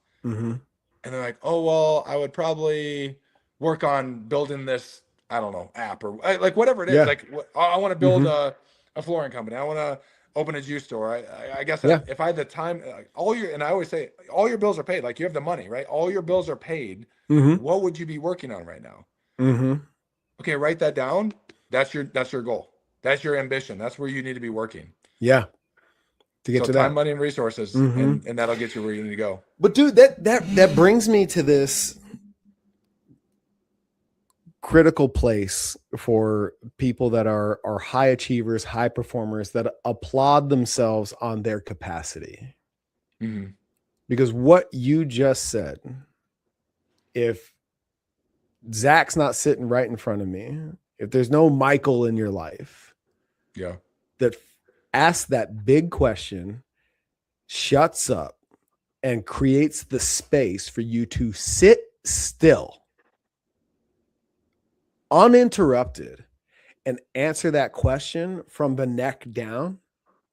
And they're like, oh, well, I would probably work on building this, I don't know, app or like whatever it is. Like, I want to build a flooring company. I want to open a juice store. I guess if I had the time, and I always say, all your bills are paid. Like, you have the money, right? All your bills are paid. What would you be working on right now? Okay, write that down. That's your goal. That's your ambition. That's where you need to be working. Yeah. To get to time, money, and resources, and that'll get you where you need to go. But dude, that brings me to this critical place for people that are high achievers, high performers, that applaud themselves on their capacity. Because what you just said, if Zach's not sitting right in front of me, if there's no Michael in your life, that asks that big question, shuts up, and creates the space for you to sit still, uninterrupted, and answer that question from the neck down,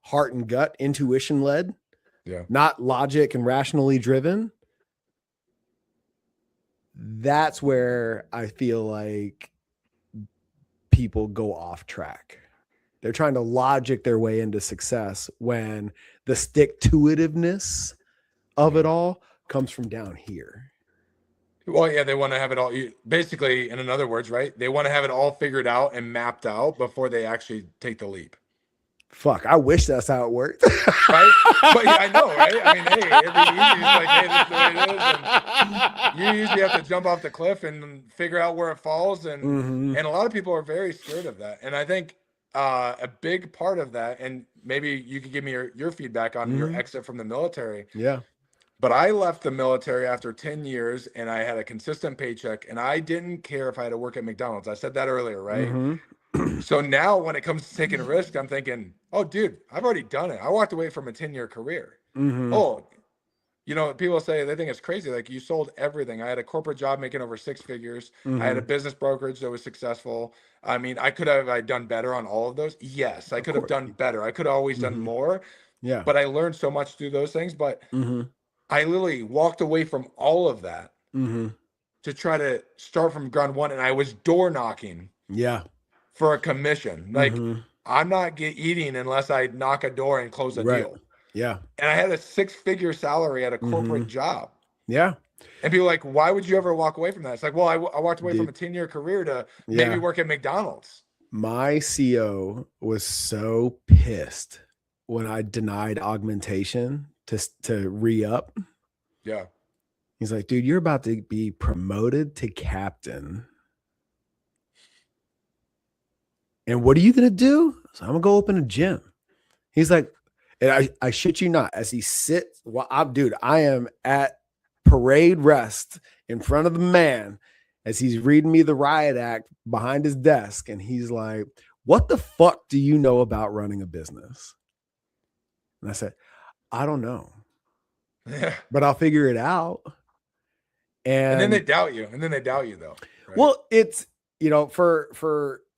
heart and gut, intuition led, not logic and rationally driven. That's where I feel like people go off track. They're trying to logic their way into success when the stick-to-itiveness of it all comes from down here. Well, yeah, they want to have it all. Basically, in other words, right? They want to have it all figured out and mapped out before they actually take the leap. Fuck, I wish that's how it worked. Right? But yeah, I know, right? I mean, hey, it'd be easy. It's like, hey, this is the way it is. And you usually have to jump off the cliff and figure out where it falls. And a lot of people are very scared of that. And I think a big part of that, and maybe you could give me your feedback on your exit from the military. Yeah. But I left the military after 10 years and I had a consistent paycheck and I didn't care if I had to work at McDonald's. I said that earlier, right? So now when it comes to taking a risk, I'm thinking, oh, dude, I've already done it. I walked away from a 10-year career. Oh, you know, people say they think it's crazy. Like, you sold everything. I had a corporate job making over 6 figures. I had a business brokerage that was successful. I mean, I done better on all of those? Yes, I Of could have course. done better. I could have always done more, Yeah. but I learned so much through those things. But I literally walked away from all of that to try to start from ground one. And I was door knocking Yeah. for a commission. Like, I'm not eating unless I knock a door and close a Right. deal. Yeah. And I had a 6-figure salary at a corporate job. Yeah. And people are like, why would you ever walk away from that? It's like, well, I walked away from a 10-year career to maybe work at McDonald's. My CO was so pissed when I denied augmentation to re-up. Yeah. He's like, dude, you're about to be promoted to captain. And what are you going to do? So I'm going to go open a gym. He's like, and I shit you not, as he sits, well, I am at parade rest in front of the man as he's reading me the riot act behind his desk. And he's like, what the fuck do you know about running a business? And I said, I don't know, but I'll figure it out. And then they doubt you. And then they doubt you though. Right? Well, it's, you know, for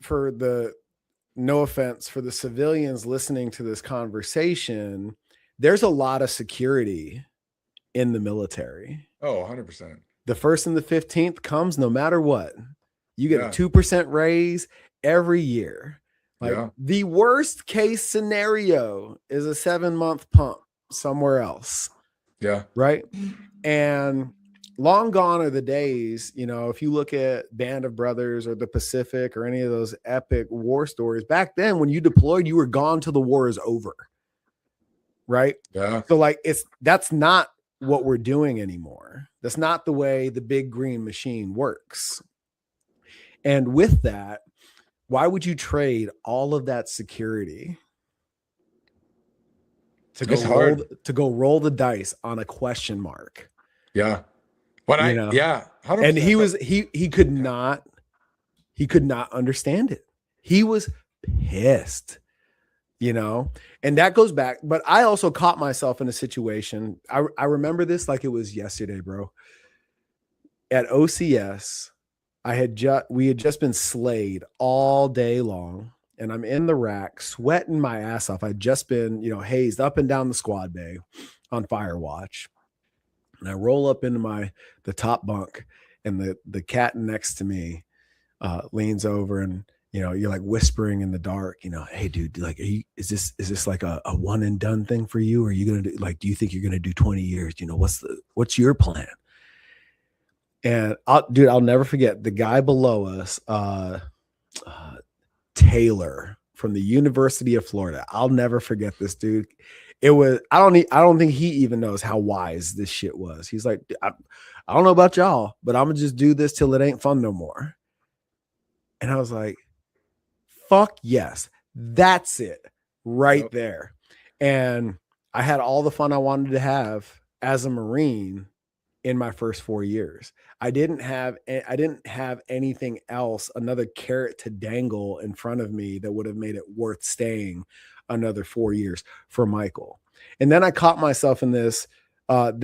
the, no offense, for the civilians listening to this conversation, there's a lot of security in the military. Oh, 100%. The 1st and the 15th comes no matter what. You get a 2% raise every year. Like, the worst case scenario is a 7-month pump somewhere else. Yeah. Right. And long gone are the days, you know, if you look at Band of Brothers or the Pacific or any of those epic war stories, back then when you deployed, you were gone till the war is over. Right. Yeah. So like, that's not what we're doing anymore. That's not the way the big green machine works. And with that, why would you trade all of that security to go roll the dice on a question mark? Yeah. But 100%. And he could not understand it. He was pissed, you know, and that goes back. But I also caught myself in a situation. I remember this like it was yesterday, bro. At OCS, we had just been slayed all day long, and I'm in the rack sweating my ass off. I'd just been, you know, hazed up and down the squad bay on fire watch. And I roll up into the top bunk, and the cat next to me leans over, and, you know, you're like whispering in the dark, you know, hey dude, like, is this like a one and done thing for you? Or are you going to do, like, do you think you're going to do 20 years? You know, what's your plan? And I'll never forget the guy below us, Taylor from the University of Florida. I'll never forget this dude. It was, I don't think he even knows how wise this shit was. He's like, I don't know about y'all, but I'm gonna just do this till it ain't fun no more. And I was like, fuck yes, that's it right there. And I had all the fun I wanted to have as a Marine in my first 4 years. I didn't have anything else, another carrot to dangle in front of me that would have made it worth staying another 4 years for Michael. And then I caught myself in this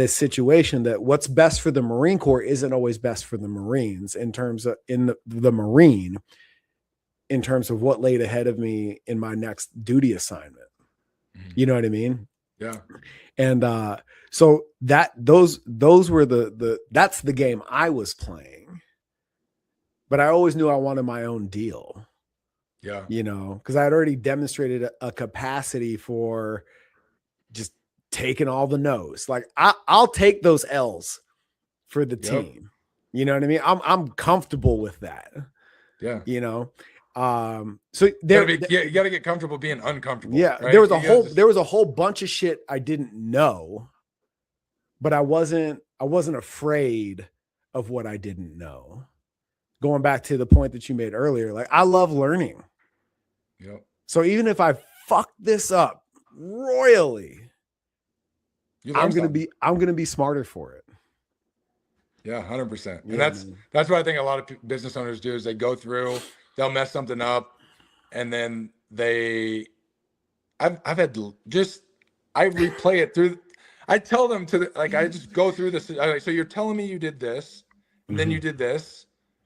situation that what's best for the Marine Corps isn't always best for the Marines in terms of the Marine, in terms of what laid ahead of me in my next duty assignment. You know what I mean? Yeah. And so those were that's the game I was playing. But I always knew I wanted my own deal. Yeah. You know, because I had already demonstrated a capacity for just taking all the no's. Like I'll take those L's for the team. You know what I mean? I'm comfortable with that. Yeah. You know, so you got to get comfortable being uncomfortable. Yeah. Right? There was a whole bunch of shit I didn't know, but I wasn't afraid of what I didn't know. Going back to the point that you made earlier, like I love learning. Yep. So even if I fuck this up royally, I'm going to be smarter for it. Yeah, 100%. And that's what I think a lot of business owners do is they go through, they'll mess something up, and then I've had just, I replay it through. I tell them I just go through this. So you're telling me you did this, and then you did this,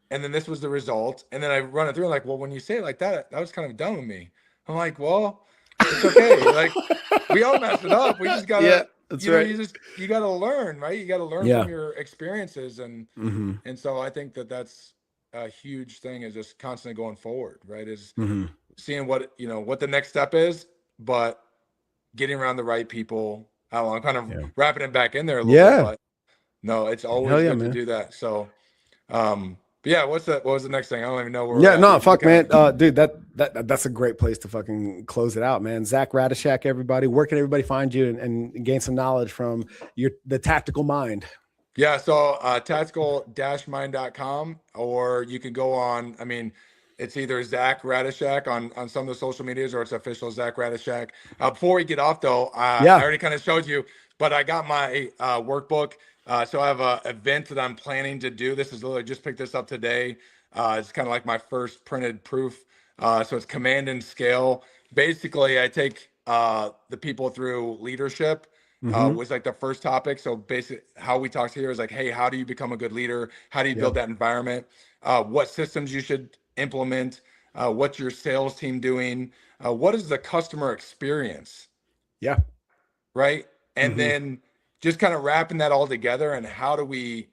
and then this was the result. And then I run it through like, well, when you say it like that, that was kind of dumb of me. I'm like, well, it's okay. Like we all mess it up. We just gotta, you gotta learn, right? You gotta learn from your experiences. And so I think that's a huge thing, is just constantly going forward, right? Is seeing what the next step is, but getting around the right people. I don't know, I'm kind of wrapping it back in there a little bit, but no, it's always good to do that. So, but yeah, what was the next thing? I don't even know where we're at. No, fuck, man. Dude, that's a great place to fucking close it out, man. Zach Ratashak, everybody. Where can everybody find you and gain some knowledge from the tactical mind? Yeah, so tactical-mind.com, or you can go on, I mean, it's either Zach Ratashak on some of the social medias, or it's official Zach Ratashak. Before we get off though, I already kind of showed you, but I got my workbook. So I have an event that I'm planning to do. This is literally, just picked this up today. It's kind of like my first printed proof. So it's Command and Scale. Basically, I take the people through leadership. Was like the first topic. So basically how we talked here is like, hey, how do you become a good leader? How do you build that environment? What systems you should implement? What's your sales team doing? What is the customer experience? Yeah. Right. And then just kind of wrapping that all together, and how do we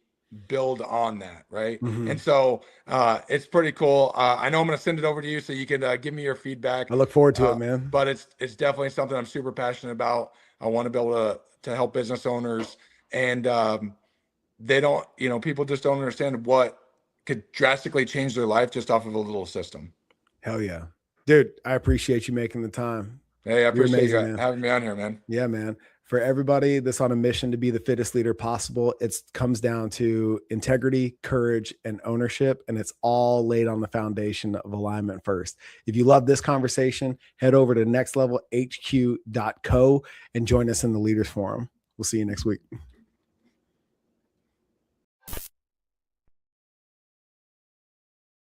build on that, right? And so it's pretty cool. I know I'm going to send it over to you so you can give me your feedback. I look forward to it, man. But it's definitely something I'm super passionate about. I want to be able to help business owners, and they don't, people just don't understand what could drastically change their life just off of a little system. Hell yeah, dude. I appreciate you making the time. Hey, I appreciate you having me on here, man. Yeah, man. For everybody that's on a mission to be the fittest leader possible, it comes down to integrity, courage, and ownership. And it's all laid on the foundation of alignment first. If you love this conversation, head over to nextlevelhq.co and join us in the Leaders Forum. We'll see you next week.